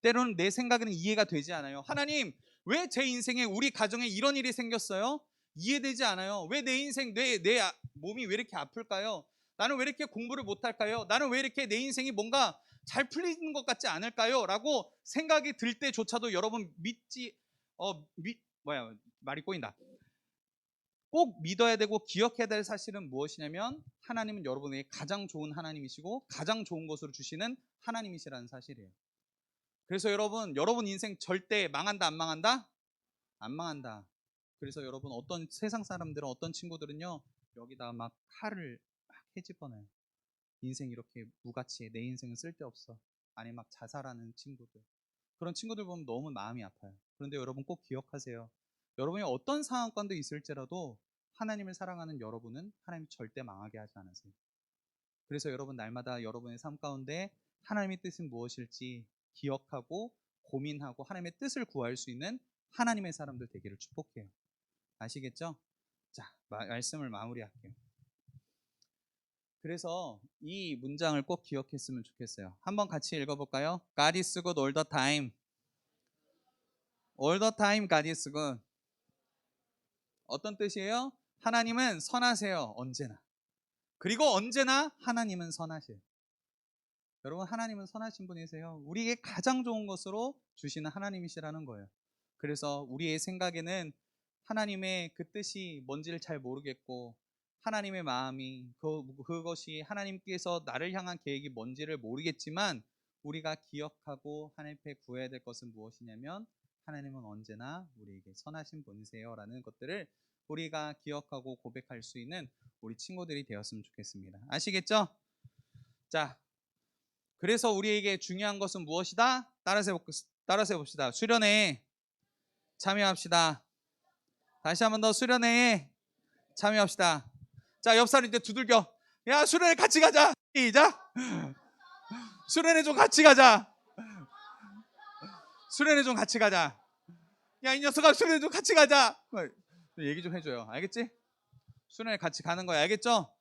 때로는 내 생각에는 이해가 되지 않아요. 하나님, 왜 제 인생에, 우리 가정에 이런 일이 생겼어요? 이해되지 않아요. 왜 내 인생, 내 몸이 왜 이렇게 아플까요? 나는 왜 이렇게 공부를 못할까요? 나는 왜 이렇게 내 인생이 뭔가 잘 풀리는 것 같지 않을까요? 라고 생각이 들 때조차도 여러분 말이 꼬인다. 꼭 믿어야 되고 기억해야 될 사실은 무엇이냐면 하나님은 여러분에게 가장 좋은 하나님이시고 가장 좋은 것으로 주시는 하나님이시라는 사실이에요. 그래서 여러분 인생 절대 망한다, 안 망한다? 안 망한다. 그래서 여러분 어떤 세상 사람들은, 어떤 친구들은요, 여기다 막 칼을 막 헤집어내요. 인생 이렇게 무가치해, 내 인생은 쓸데없어, 아니 막 자살하는 친구들, 그런 친구들 보면 너무 마음이 아파요. 그런데 여러분 꼭 기억하세요. 여러분이 어떤 상황 가운데 있을지라도 하나님을 사랑하는 여러분은 하나님이 절대 망하게 하지 않으세요. 그래서 여러분 날마다 여러분의 삶 가운데 하나님의 뜻은 무엇일지 기억하고 고민하고 하나님의 뜻을 구할 수 있는 하나님의 사람들 되기를 축복해요. 아시겠죠? 자, 말씀을 마무리할게요. 그래서 이 문장을 꼭 기억했으면 좋겠어요. 한번 같이 읽어볼까요? God is good all the time. All the time God is good. 어떤 뜻이에요? 하나님은 선하세요, 언제나. 그리고 언제나 하나님은 선하세요. 여러분, 하나님은 선하신 분이세요. 우리에게 가장 좋은 것으로 주시는 하나님이시라는 거예요. 그래서 우리의 생각에는 하나님의 그 뜻이 뭔지를 잘 모르겠고, 하나님의 마음이 그것이 하나님께서 나를 향한 계획이 뭔지를 모르겠지만, 우리가 기억하고 하나님 앞에 구해야 될 것은 무엇이냐면, 하나님은 언제나 우리에게 선하신 분이세요 라는 것들을 우리가 기억하고 고백할 수 있는 우리 친구들이 되었으면 좋겠습니다. 아시겠죠? 자, 그래서 우리에게 중요한 것은 무엇이다? 따라서 해봅시다. 수련회에 참여합시다. 다시 한 번 더, 수련회에 참여합시다. 자, 옆 사람 이제 두들겨. 야, 수련회 같이 가자. 시작. 수련회 좀 같이 가자. 수련회 좀 같이 가자. 야, 이 녀석아, 수련회 좀 같이 가자. 얘기 좀 해줘요. 알겠지? 수련회 같이 가는 거야. 알겠죠?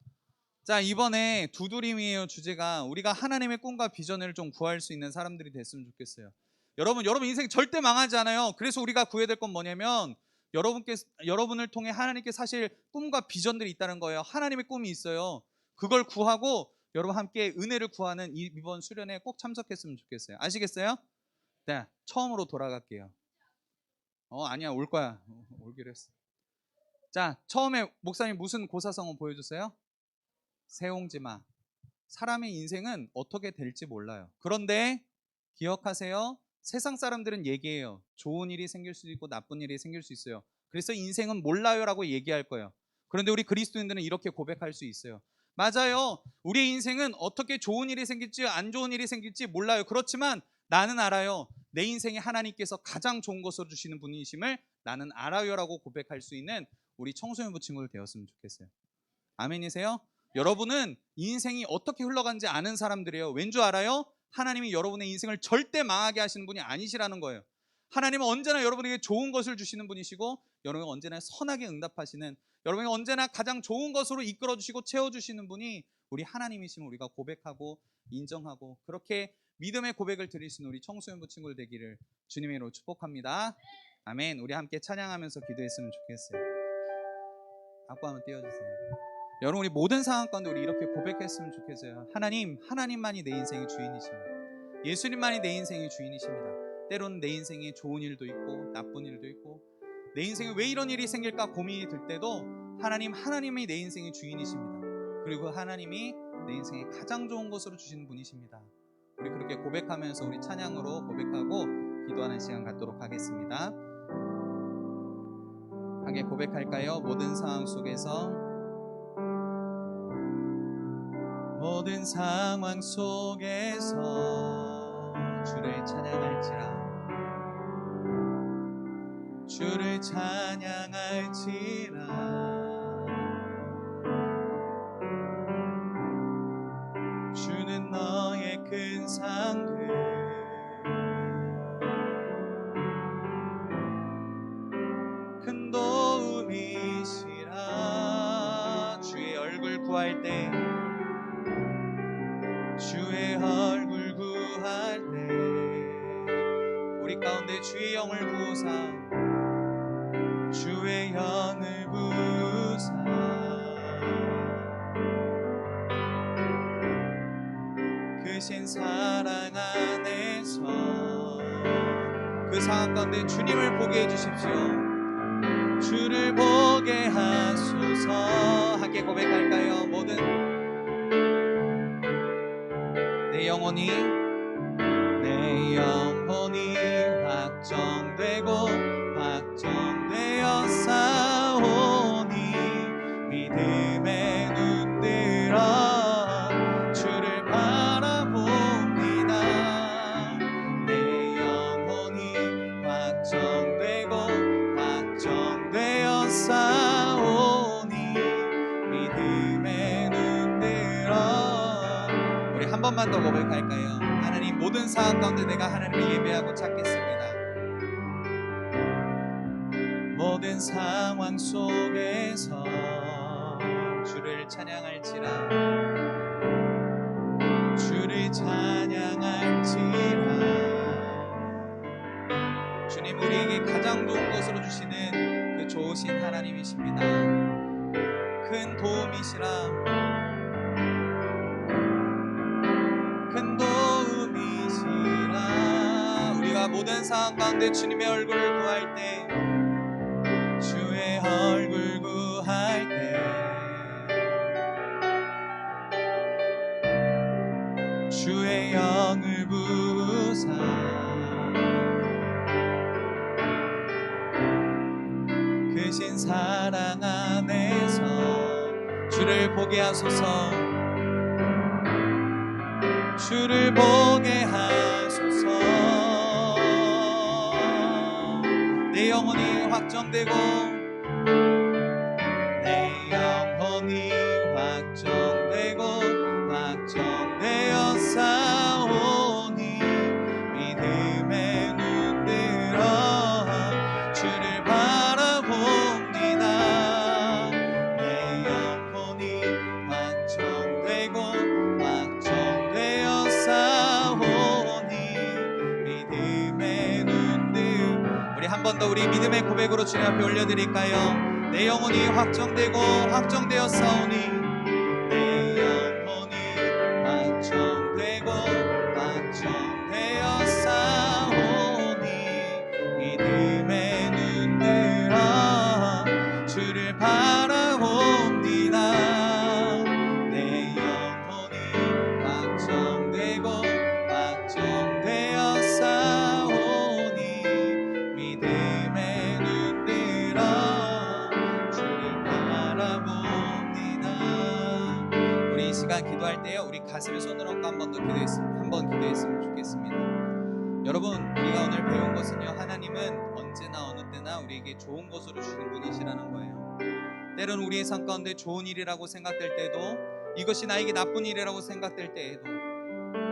자, 이번에 두드림이에요. 주제가 우리가 하나님의 꿈과 비전을 좀 구할 수 있는 사람들이 됐으면 좋겠어요. 여러분 인생 절대 망하지 않아요. 그래서 우리가 구해야 될 건 뭐냐면, 여러분을 통해 하나님께 사실 꿈과 비전들이 있다는 거예요. 하나님의 꿈이 있어요. 그걸 구하고 여러분 함께 은혜를 구하는 이번 수련회에 꼭 참석했으면 좋겠어요. 아시겠어요? 네, 처음으로 돌아갈게요. 아니야, 올 거야. 올기로 했어. 자, 처음에 목사님 무슨 고사성어 보여줬어요? 세옹지마. 사람의 인생은 어떻게 될지 몰라요. 그런데 기억하세요. 세상 사람들은 얘기해요. 좋은 일이 생길 수도 있고 나쁜 일이 생길 수 있어요. 그래서 인생은 몰라요라고 얘기할 거예요. 그런데 우리 그리스도인들은 이렇게 고백할 수 있어요. 맞아요. 우리의 인생은 어떻게 좋은 일이 생길지 안 좋은 일이 생길지 몰라요. 그렇지만 나는 알아요. 내 인생에 하나님께서 가장 좋은 것으로 주시는 분이심을 나는 알아요라고 고백할 수 있는 우리 청소년부 친구들 되었으면 좋겠어요. 아멘이세요? 여러분은 인생이 어떻게 흘러가는지 아는 사람들이에요. 왠 줄 알아요? 하나님이 여러분의 인생을 절대 망하게 하시는 분이 아니시라는 거예요. 하나님은 언제나 여러분에게 좋은 것을 주시는 분이시고, 여러분이 언제나 선하게 응답하시는, 여러분이 언제나 가장 좋은 것으로 이끌어 주시고 채워 주시는 분이 우리 하나님이심을 우리가 고백하고 인정하고, 그렇게 믿음의 고백을 드릴 수 있는 우리 청소년부 친구들 되기를 주님의 이름으로 축복합니다. 아멘. 우리 함께 찬양하면서 기도했으면 좋겠어요. 악보 한번 띄워주세요. 여러분, 우리 모든 상황 가운데 우리 이렇게 고백했으면 좋겠어요. 하나님만이 내 인생의 주인이십니다. 예수님만이 내 인생의 주인이십니다. 때로는 내 인생에 좋은 일도 있고 나쁜 일도 있고, 내 인생에 왜 이런 일이 생길까 고민이 들 때도 하나님이 내 인생의 주인이십니다. 그리고 하나님이 내 인생에 가장 좋은 것으로 주시는 분이십니다. 우리 그렇게 고백하면서 우리 찬양으로 고백하고 기도하는 시간 갖도록 하겠습니다. 함께 고백할까요? 모든 상황 속에서 주를 찬양할지라. 주를 찬양할지라. 주는 너의 큰 상급, 큰 도움이시라. 주의 얼굴 구할 때, 주의 얼굴 구할 때, 우리 가운데 주의 영을 부으사, 주의 영을 부으사, 크신 사랑 안에서 그 상황 가운데 주님을 보게 해주십시오. 주를 보게 하소서. 함께 고백할까요? 모든 내 영혼이 확정되어 싸우니 믿음의 눈들어 주를 바라봅니다. 내 영혼이 확정되어 싸우니 믿음의 눈들어. 우리 한 번만 더 고백할까요? 하나님, 모든 상황 가운데 내가 하나님을 예배하고 찾겠습니다. 모든 상황 속에서 주를 찬양할지라. 주를 찬양할지라. 주님, 우리에게 가장 좋은 것으로 주시는 그 좋으신 하나님이십니다. 큰 도움이시라. 큰 도움이시라. 우리가 모든 상황 가운데 주님의 얼굴을 구할 때, 주의 얼굴 구할 때, 주의 영을 부사 크신 사랑 안에서 주를 보게 하소서. 주를 보게 하소서. 내 영혼이 확정되고 내 영혼이 확정되고 확정되어 싸우니 믿음의 눈 들어 주를 바라봅니다. 내 영혼이 확정되고 확정되어 싸우니 믿음의 눈 들어. 우리 한 번 더 우리 믿음의 고백으로 주님 앞에 올려드릴까요? 내 영혼이 확정되고 확정되어 싸우니, 내 영혼이 확정되고 확정되어 싸우니 믿음의 눈 들어 주를 바라봅니다. 내 영혼이 확정되고 확정되어 싸우니 믿음의 눈 들어 주를 바라봅니다. 우리 이 시간 기도할 때요, 우리 가슴에 손을 얹고 한 번 더 기도했으면 좋겠습니다. 여러분, 우리가 오늘 배운 것은요, 하나님은 언제나 어느 때나 우리에게 좋은 것으로 주시는 분이시라는 거예요. 때론 우리의 삶 가운데 좋은 일이라고 생각될 때도, 이것이 나에게 나쁜 일이라고 생각될 때에도,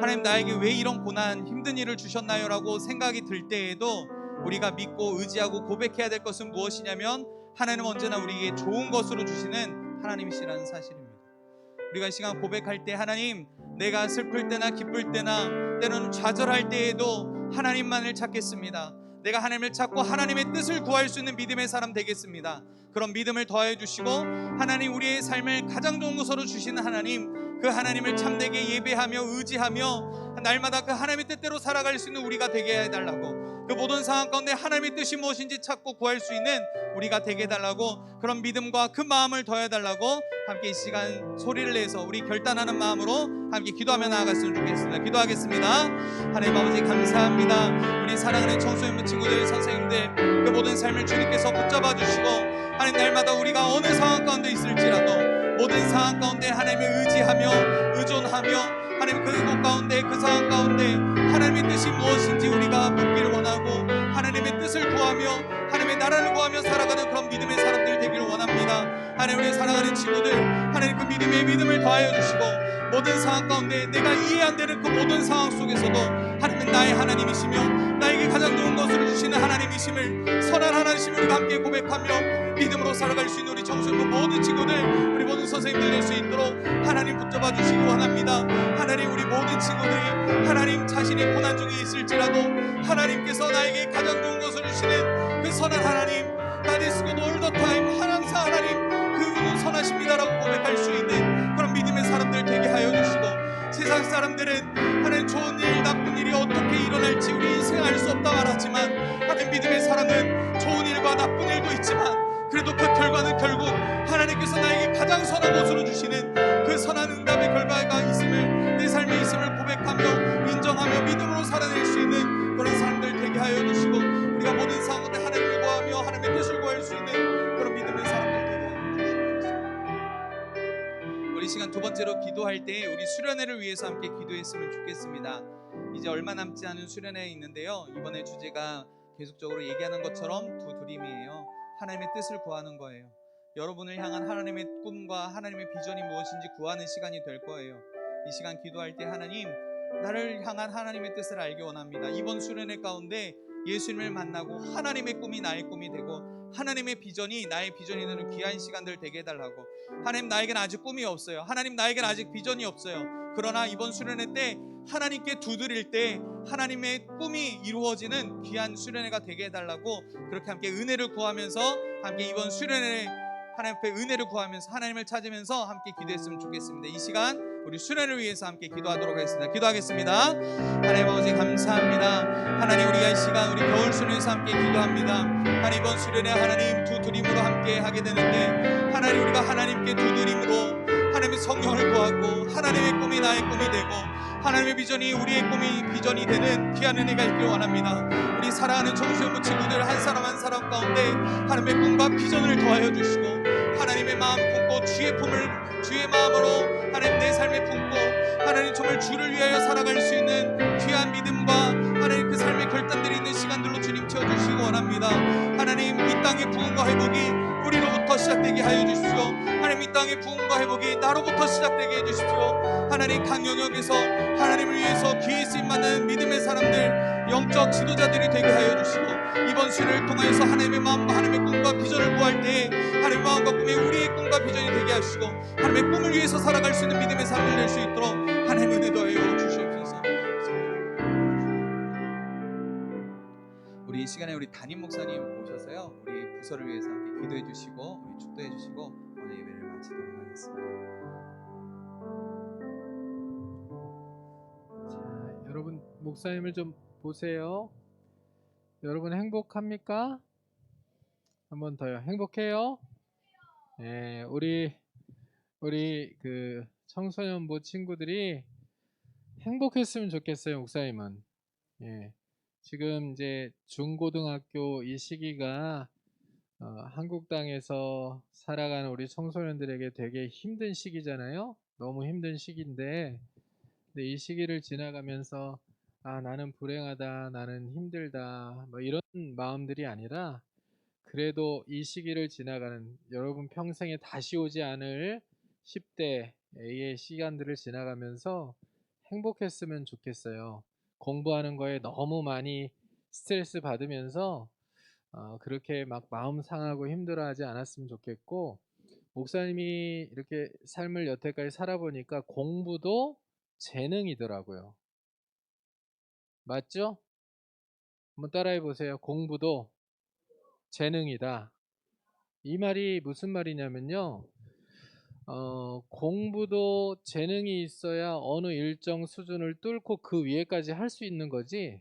하나님 나에게 왜 이런 고난 힘든 일을 주셨나요? 라고 생각이 들 때에도 우리가 믿고 의지하고 고백해야 될 것은 무엇이냐면, 하나님은 언제나 우리에게 좋은 것으로 주시는 하나님이시라는 사실입니다. 우리가 이 시간 고백할 때, 하나님, 내가 슬플 때나 기쁠 때나 때로는 좌절할 때에도 하나님만을 찾겠습니다. 내가 하나님을 찾고 하나님의 뜻을 구할 수 있는 믿음의 사람 되겠습니다. 그런 믿음을 더해 주시고, 하나님 우리의 삶을 가장 좋은 것으로 주시는 하나님, 그 하나님을 참되게 예배하며 의지하며 날마다 그 하나님의 뜻대로 살아갈 수 있는 우리가 되게 해달라고, 그 모든 상황 가운데 하나님의 뜻이 무엇인지 찾고 구할 수 있는 우리가 되게 해달라고, 그런 믿음과 그 마음을 더해달라고 함께 이 시간 소리를 내서 우리 결단하는 마음으로 함께 기도하며 나아갔으면 좋겠습니다. 기도하겠습니다. 하나님 아버지 감사합니다. 우리 사랑하는 청소년 친구들, 선생님들, 그 모든 삶을 주님께서 붙잡아 주시고, 하나님 날마다 우리가 어느 상황 가운데 있을지라도 모든 상황 가운데 하나님을 의지하며 의존하며, 하나님 그곳 가운데 그 상황 가운데 하나님의 뜻이 무엇인지 우리가 묻기를 원하고, 하나님의 뜻을 구하며 하나님의 나라를 구하며 살아가는 그런 믿음의 사람들 되기를 원합니다. 하나님 우리 사랑하는 친구들, 하나님 그 믿음을 더하여 주시고, 모든 상황 가운데 내가 이해 안 되는 그 모든 상황 속에서도 하나님은 나의 하나님이시며 나에게 가장 좋은 것을 주시는 하나님이심을, 선한 하나님이심을 우리가 함께 고백하며 믿음으로 살아갈 수 있는 우리 청소년 모든 친구들, 우리 모든 선생님들 될 수 있도록 하나님 붙잡아 주시기 원합니다. 하나님 우리 모든 친구들이 하나님 자신이 고난 중에 있을지라도 하나님께서 나에게 가장 좋은 것을 주시는 그 선한 하나님, God is good all the time, 항상 하나님 그분은 선하십니다라고 고백할 수 있는 그런 믿음의 사람들 되게 하여 주시고, 세상 사람들은 하나님 좋은 일 나쁜 일이 어떻게 일어날지 우리 인생 알 수 없다 말하지만, 하나님 믿음의 사람은 좋은 일과 나쁜 일도 있지만 그래도 그 결과는 결국 하나님께서 나에게 가장 선한 것으로 주시는 그 선한 응답의 결과가 있음을, 내 삶에 있음을 고백하며 인정하며 믿음으로 살아낼 수 있는 그런 사람들 되게 하여 주시고, 우리가 모든 상황 가운데 하나님을 구하며 하나님의 뜻을 구할 수 있는 그런 믿음의 사람들 되게 하여 주시옵소서. 우리 시간 두 번째로 기도할 때 우리 수련회를 위해서 함께 기도했으면 좋겠습니다. 이제 얼마 남지 않은 수련회에 있는데요, 이번에 주제가 계속적으로 얘기하는 것처럼 두 드림이에요. 하나님의 뜻을 구하는 거예요. 여러분을 향한 하나님의 꿈과 하나님의 비전이 무엇인지 구하는 시간이 될 거예요. 이 시간 기도할 때, 하나님 나를 향한 하나님의 뜻을 알기 원합니다. 이번 수련회 가운데 예수님을 만나고 하나님의 꿈이 나의 꿈이 되고 하나님의 비전이 나의 비전이 되는 귀한 시간들 되게 해달라고. 하나님 나에게는 아직 꿈이 없어요. 하나님 나에게는 아직 비전이 없어요. 그러나 이번 수련회 때 하나님께 두드릴 때 하나님의 꿈이 이루어지는 귀한 수련회가 되게 해달라고, 그렇게 함께 은혜를 구하면서 함께 이번 수련회 하나님 앞에 은혜를 구하면서 하나님을 찾으면서 함께 기도했으면 좋겠습니다. 이 시간 우리 수련을 위해서 함께 기도하도록 하겠습니다. 기도하겠습니다. 하나님 아버지 감사합니다. 하나님 우리가 이 시간 우리 겨울 수련에서 함께 기도합니다. 하나님 이번 수련에 하나님 두드림으로 함께 하게 되는데 하나님 우리가 하나님께 두드림으로 하나님의 성령을 구하고 하나님의 꿈이 나의 꿈이 되고 하나님의 비전이 우리의 꿈이 비전이 되는 귀한 은혜가 있기를 원합니다. 우리 사랑하는 청소년부 친구들 한 사람 한 사람 가운데 하나님의 꿈과 비전을 더하여 주시고 하나님의 마음 품고 주의 품을 주의 마음으로 하나님 내 삶에 품고 하나님 정말 주를 위하여 살아갈 수 있는 귀한 믿음과 하나님 그 삶의 결단들이 있는 시간들로 주님 채워주시기 원합니다. 하나님 이 땅의 부흥과 회복이 우리로부터 시작되게 하여 주십시오. 하나님 이 땅의 부흥과 회복이 나로부터 시작되게 해주십시오. 하나님 각 영역에서 하나님을 위해서 귀에 쓰임받는 믿음의 사람들 영적 지도자들이 되게 하여 주시고 이번 수련을 통하여서 하나님의 마음과 하나님의 꿈과 비전을 구할 때에 하나님의 마음과 꿈이 우리의 꿈과 비전이 되게 하시고 하나님의 꿈을 위해서 살아갈 수 있는 믿음의 삶을 낼 수 있도록 하나님 은혜 더하여 주시옵소서. 우리 이 시간에 우리 담임 목사님 오셔서요 우리 부서를 위해서 함께 기도해 주시고 우리 축도해 주시고 오늘 예배를 마치도록 하겠습니다. 자, 여러분 목사님을 좀 보세요. 여러분 행복합니까? 한 번 더요. 행복해요? 네, 우리 그 청소년부 친구들이 행복했으면 좋겠어요. 목사님은. 예. 지금 이제 중고등학교 이 시기가 한국 땅에서 살아가는 우리 청소년들에게 되게 힘든 시기잖아요. 너무 힘든 시기인데 근데 이 시기를 지나가면서 아 나는 불행하다, 나는 힘들다 뭐 이런 마음들이 아니라 그래도 이 시기를 지나가는 여러분 평생에 다시 오지 않을 10대의 시간들을 지나가면서 행복했으면 좋겠어요. 공부하는 거에 너무 많이 스트레스 받으면서 그렇게 막 마음 상하고 힘들어하지 않았으면 좋겠고 목사님이 이렇게 삶을 여태까지 살아보니까 공부도 재능이더라고요. 맞죠? 한번 따라해 보세요. 공부도 재능이다. 이 말이 무슨 말이냐면요. 공부도 재능이 있어야 어느 일정 수준을 뚫고 그 위에까지 할 수 있는 거지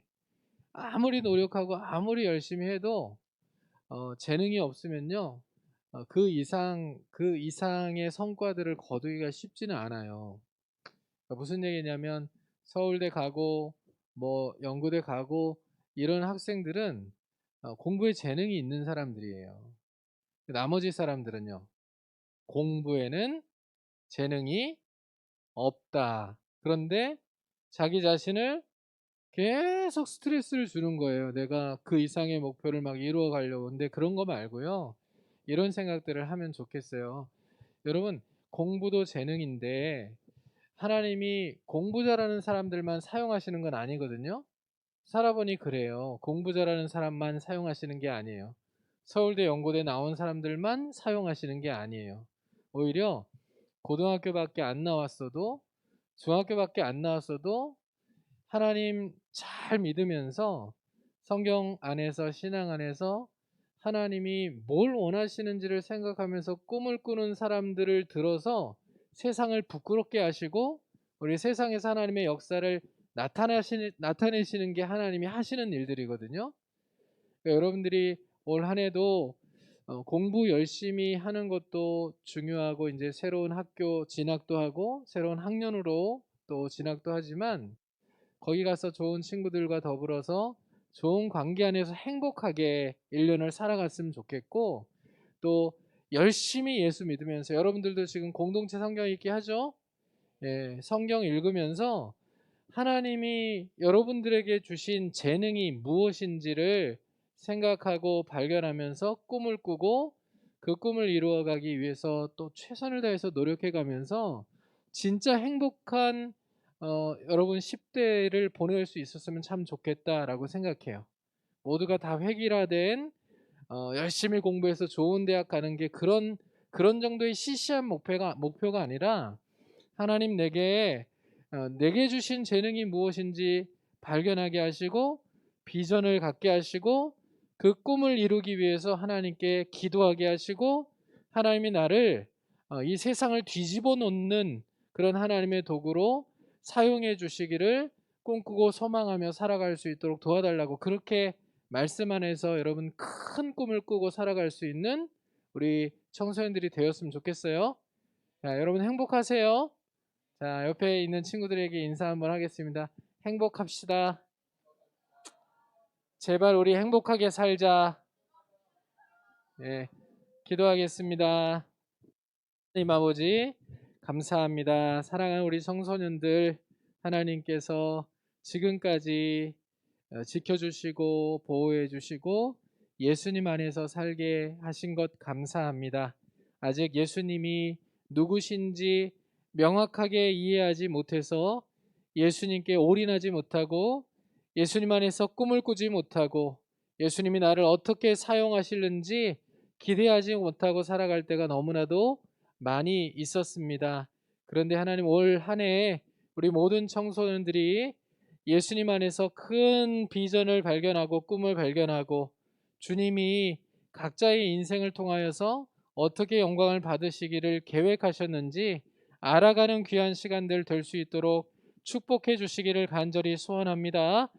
아무리 노력하고 아무리 열심히 해도 재능이 없으면요 그 이상의 성과들을 거두기가 쉽지는 않아요. 그러니까 무슨 얘기냐면 서울대 가고 뭐 연구대 가고 이런 학생들은 공부에 재능이 있는 사람들이에요. 나머지 사람들은요 공부에는 재능이 없다. 그런데 자기 자신을 계속 스트레스를 주는 거예요. 내가 그 이상의 목표를 막 이루어 가려고. 근데 그런 거 말고요. 이런 생각들을 하면 좋겠어요. 여러분, 공부도 재능인데 하나님이 공부 잘하는 사람들만 사용하시는 건 아니거든요. 살아보니 그래요. 공부 잘하는 사람만 사용하시는 게 아니에요. 서울대 연고대 나온 사람들만 사용하시는 게 아니에요. 오히려 고등학교밖에 안 나왔어도 중학교밖에 안 나왔어도 하나님 잘 믿으면서 성경 안에서 신앙 안에서 하나님이 뭘 원하시는지를 생각하면서 꿈을 꾸는 사람들을 들어서 세상을 부끄럽게 하시고 우리 세상에서 하나님의 역사를 나타내시는 게 하나님이 하시는 일들이거든요. 그러니까 여러분들이 올 한 해도 공부 열심히 하는 것도 중요하고 이제 새로운 학교 진학도 하고 새로운 학년으로 또 진학도 하지만 거기 가서 좋은 친구들과 더불어서 좋은 관계 안에서 행복하게 1년을 살아갔으면 좋겠고 또 열심히 예수 믿으면서 여러분들도 지금 공동체 성경 읽기 하죠? 예, 성경 읽으면서 하나님이 여러분들에게 주신 재능이 무엇인지를 생각하고 발견하면서 꿈을 꾸고 그 꿈을 이루어가기 위해서 또 최선을 다해서 노력해가면서 진짜 행복한 여러분 10대를 보낼 수 있었으면 참 좋겠다라고 생각해요. 모두가 다 획일화된 열심히 공부해서 좋은 대학 가는 게 그런 정도의 시시한 목표가 아니라 하나님 내게 주신 재능이 무엇인지 발견하게 하시고 비전을 갖게 하시고 그 꿈을 이루기 위해서 하나님께 기도하게 하시고 하나님이 나를 이 세상을 뒤집어 놓는 그런 하나님의 도구로 사용해 주시기를 꿈꾸고 소망하며 살아갈 수 있도록 도와달라고, 그렇게 말씀 안에서 여러분 큰 꿈을 꾸고 살아갈 수 있는 우리 청소년들이 되었으면 좋겠어요. 자, 여러분 행복하세요. 자, 옆에 있는 친구들에게 인사 한번 하겠습니다. 행복합시다. 제발 우리 행복하게 살자. 네, 기도하겠습니다. 하나님 아버지, 감사합니다. 사랑하는 우리 청소년들, 하나님께서 지금까지 지켜주시고 보호해주시고 예수님 안에서 살게 하신 것 감사합니다. 아직 예수님이 누구신지 명확하게 이해하지 못해서 예수님께 올인하지 못하고 예수님 안에서 꿈을 꾸지 못하고 예수님이 나를 어떻게 사용하실는지 기대하지 못하고 살아갈 때가 너무나도 많이 있었습니다. 그런데 하나님, 올 한 해 우리 모든 청소년들이 예수님 안에서 큰 비전을 발견하고 꿈을 발견하고 주님이 각자의 인생을 통하여서 어떻게 영광을 받으시기를 계획하셨는지 알아가는 귀한 시간들 될 수 있도록 축복해 주시기를 간절히 소원합니다.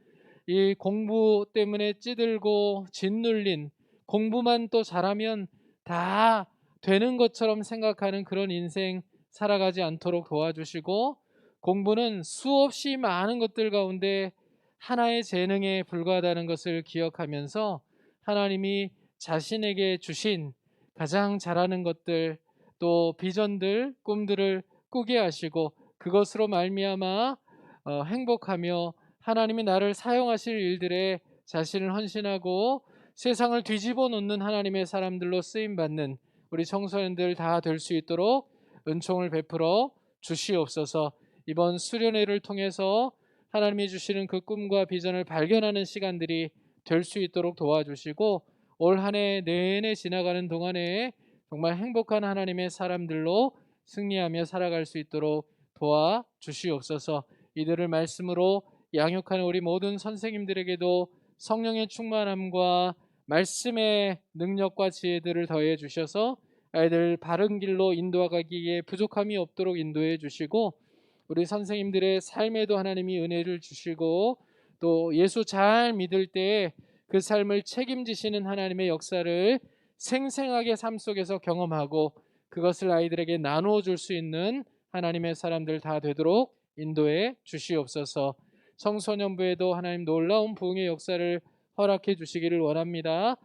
이 공부 때문에 찌들고 짓눌린, 공부만 또 잘하면 다 되는 것처럼 생각하는 그런 인생 살아가지 않도록 도와주시고, 공부는 수없이 많은 것들 가운데 하나의 재능에 불과하다는 것을 기억하면서 하나님이 자신에게 주신 가장 잘하는 것들, 또 비전들, 꿈들을 꾸게 하시고 그것으로 말미암아 행복하며 하나님이 나를 사용하실 일들에 자신을 헌신하고 세상을 뒤집어 놓는 하나님의 사람들로 쓰임받는 우리 청소년들 다 될 수 있도록 은총을 베풀어 주시옵소서. 이번 수련회를 통해서 하나님이 주시는 그 꿈과 비전을 발견하는 시간들이 될 수 있도록 도와주시고, 올 한 해 내내 지나가는 동안에 정말 행복한 하나님의 사람들로 승리하며 살아갈 수 있도록 도와주시옵소서. 이들을 말씀으로 양육하는 우리 모든 선생님들에게도 성령의 충만함과 말씀의 능력과 지혜들을 더해 주셔서 아이들 바른 길로 인도하기에 부족함이 없도록 인도해 주시고, 우리 선생님들의 삶에도 하나님이 은혜를 주시고 또 예수 잘 믿을 때 그 삶을 책임지시는 하나님의 역사를 생생하게 삶 속에서 경험하고 그것을 아이들에게 나누어 줄 수 있는 하나님의 사람들 다 되도록 인도해 주시옵소서. 청소년부에도 하나님 놀라운 부흥의 역사를 허락해 주시기를 원합니다.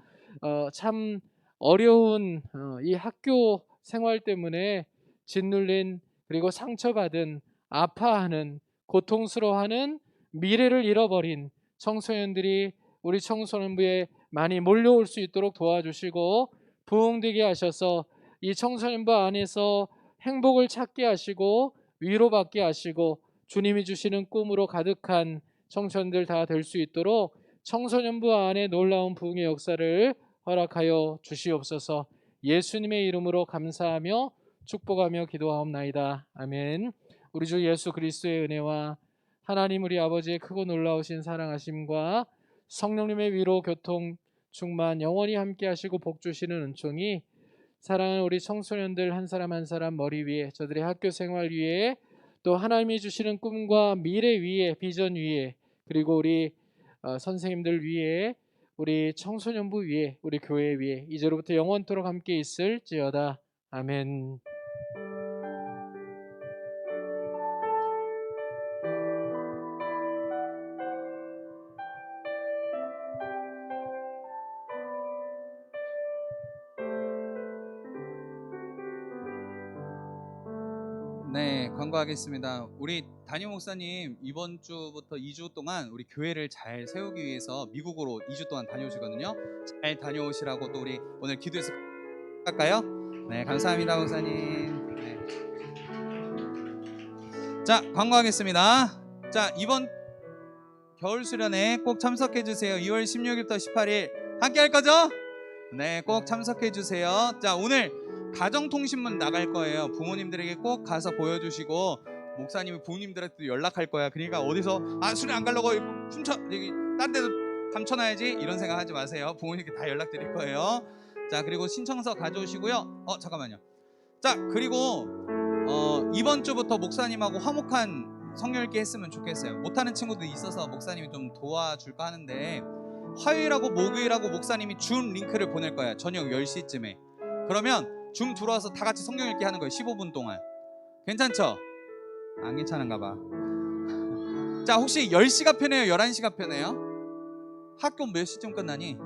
참 어려운 이 학교 생활 때문에 짓눌린, 그리고 상처받은, 아파하는, 고통스러워하는, 미래를 잃어버린 청소년들이 우리 청소년부에 많이 몰려올 수 있도록 도와주시고 부흥되게 하셔서 이 청소년부 안에서 행복을 찾게 하시고 위로받게 하시고 주님이 주시는 꿈으로 가득한 청소년들 다 될 수 있도록 청소년부 안에 놀라운 부흥의 역사를 허락하여 주시옵소서. 예수님의 이름으로 감사하며 축복하며 기도하옵나이다. 아멘. 우리 주 예수 그리스도의 은혜와 하나님 우리 아버지의 크고 놀라우신 사랑하심과 성령님의 위로 교통 충만 영원히 함께 하시고 복 주시는 은총이 사랑하는 우리 청소년들 한 사람 한 사람 머리 위에, 저들의 학교 생활 위에, 또 하나님이 주시는 꿈과 미래 위에, 비전 위에, 그리고 우리 선생님들 위에, 우리 청소년부 위에, 우리 교회 위에 이제로부터 영원토록 함께 있을지어다. 아멘. 네, 광고하겠습니다. 우리 담임 목사님 이번 주부터 2주 동안 우리 교회를 잘 세우기 위해서 미국으로 2주 동안 다녀오시거든요. 잘 다녀오시라고 또 우리 오늘 기도해서 할까요? 네, 감사합니다, 목사님. 네. 자, 광고하겠습니다. 자, 이번 겨울 수련회 꼭 참석해 주세요. 2월 16일부터 18일 함께 할 거죠? 네, 꼭 참석해 주세요. 자, 오늘 가정통신문 나갈 거예요. 부모님들에게 꼭 가서 보여주시고 목사님이 부모님들한테 연락할 거야. 그러니까 어디서 수련 안 가려고 훔쳐 여기 딴 데도 감춰놔야지 이런 생각하지 마세요. 부모님께 다 연락드릴 거예요. 자, 그리고 신청서 가져오시고요. 잠깐만요. 자, 그리고 이번 주부터 목사님하고 화목한 성령 읽기 했으면 좋겠어요. 못하는 친구들이 있어서 목사님이 좀 도와줄까 하는데 화요일하고 목요일하고 목사님이 줌 링크를 보낼 거야. 저녁 10시쯤에. 그러면 줌 들어와서 다 같이 성경 읽기 하는 거예요. 15분 동안. 괜찮죠? 안 괜찮은가 봐. 자, 혹시 10시가 편해요? 11시가 편해요? 학교 몇 시쯤 끝나니?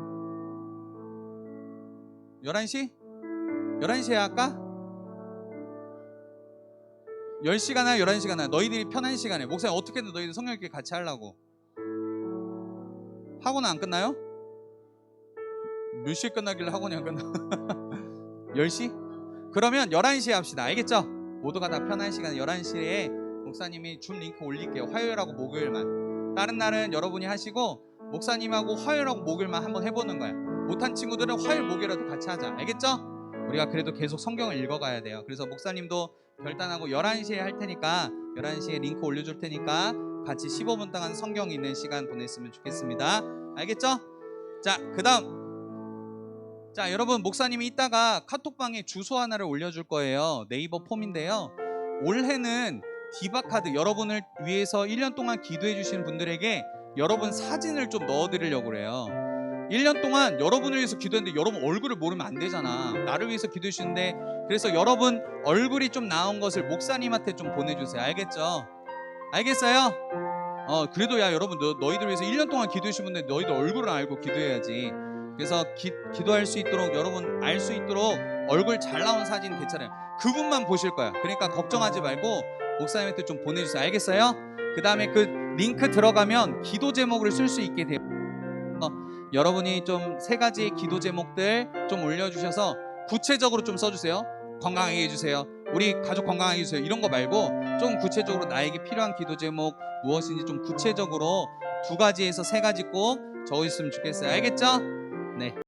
11시? 11시에 할까? 10시가 나요? 11시가 나요? 너희들이 편한 시간에 목사님 어떻게든 너희들 성경 읽기 같이 하려고. 학원은 안 끝나요? 몇 시에 끝나길래 학원이 안 끝나? 10시? 그러면 11시에 합시다. 알겠죠? 모두가 다 편한 시간 11시에 목사님이 줌 링크 올릴게요. 화요일하고 목요일만. 다른 날은 여러분이 하시고 목사님하고 화요일하고 목요일만 한번 해보는 거야. 못한 친구들은 화요일 목요일에도 같이 하자. 알겠죠? 우리가 그래도 계속 성경을 읽어가야 돼요. 그래서 목사님도 결단하고 11시에 할 테니까 11시에 링크 올려줄 테니까 같이 15분 동안 성경 읽는 시간 보냈으면 좋겠습니다. 알겠죠? 자, 그 다음, 자, 여러분, 목사님이 이따가 카톡방에 주소 하나를 올려줄 거예요. 네이버 폼인데요. 올해는 디바카드, 여러분을 위해서 1년 동안 기도해 주신 분들에게 여러분 사진을 좀 넣어드리려고 그래요. 1년 동안 여러분을 위해서 기도했는데 여러분 얼굴을 모르면 안 되잖아. 나를 위해서 기도해 주시는데, 그래서 여러분 얼굴이 좀 나온 것을 목사님한테 좀 보내주세요. 알겠죠? 알겠어요? 그래도 야, 여러분 너희들 위해서 1년 동안 기도해 주신 분들 너희들 얼굴을 알고 기도해야지. 그래서 기도할 수 있도록, 여러분 알 수 있도록 얼굴 잘 나온 사진 괜찮아요. 그분만 보실 거야. 그러니까 걱정하지 말고 목사님한테 좀 보내주세요. 알겠어요? 그 다음에 그 링크 들어가면 기도 제목을 쓸 수 있게 돼요. 여러분이 좀 3가지 기도 제목들 좀 올려주셔서 구체적으로 좀 써주세요. 건강하게 해주세요. 우리 가족 건강하게 해주세요. 이런 거 말고 좀 구체적으로 나에게 필요한 기도 제목 무엇인지 좀 구체적으로 2가지에서 3가지 꼭 적어주셨으면 좋겠어요. 알겠죠? 네.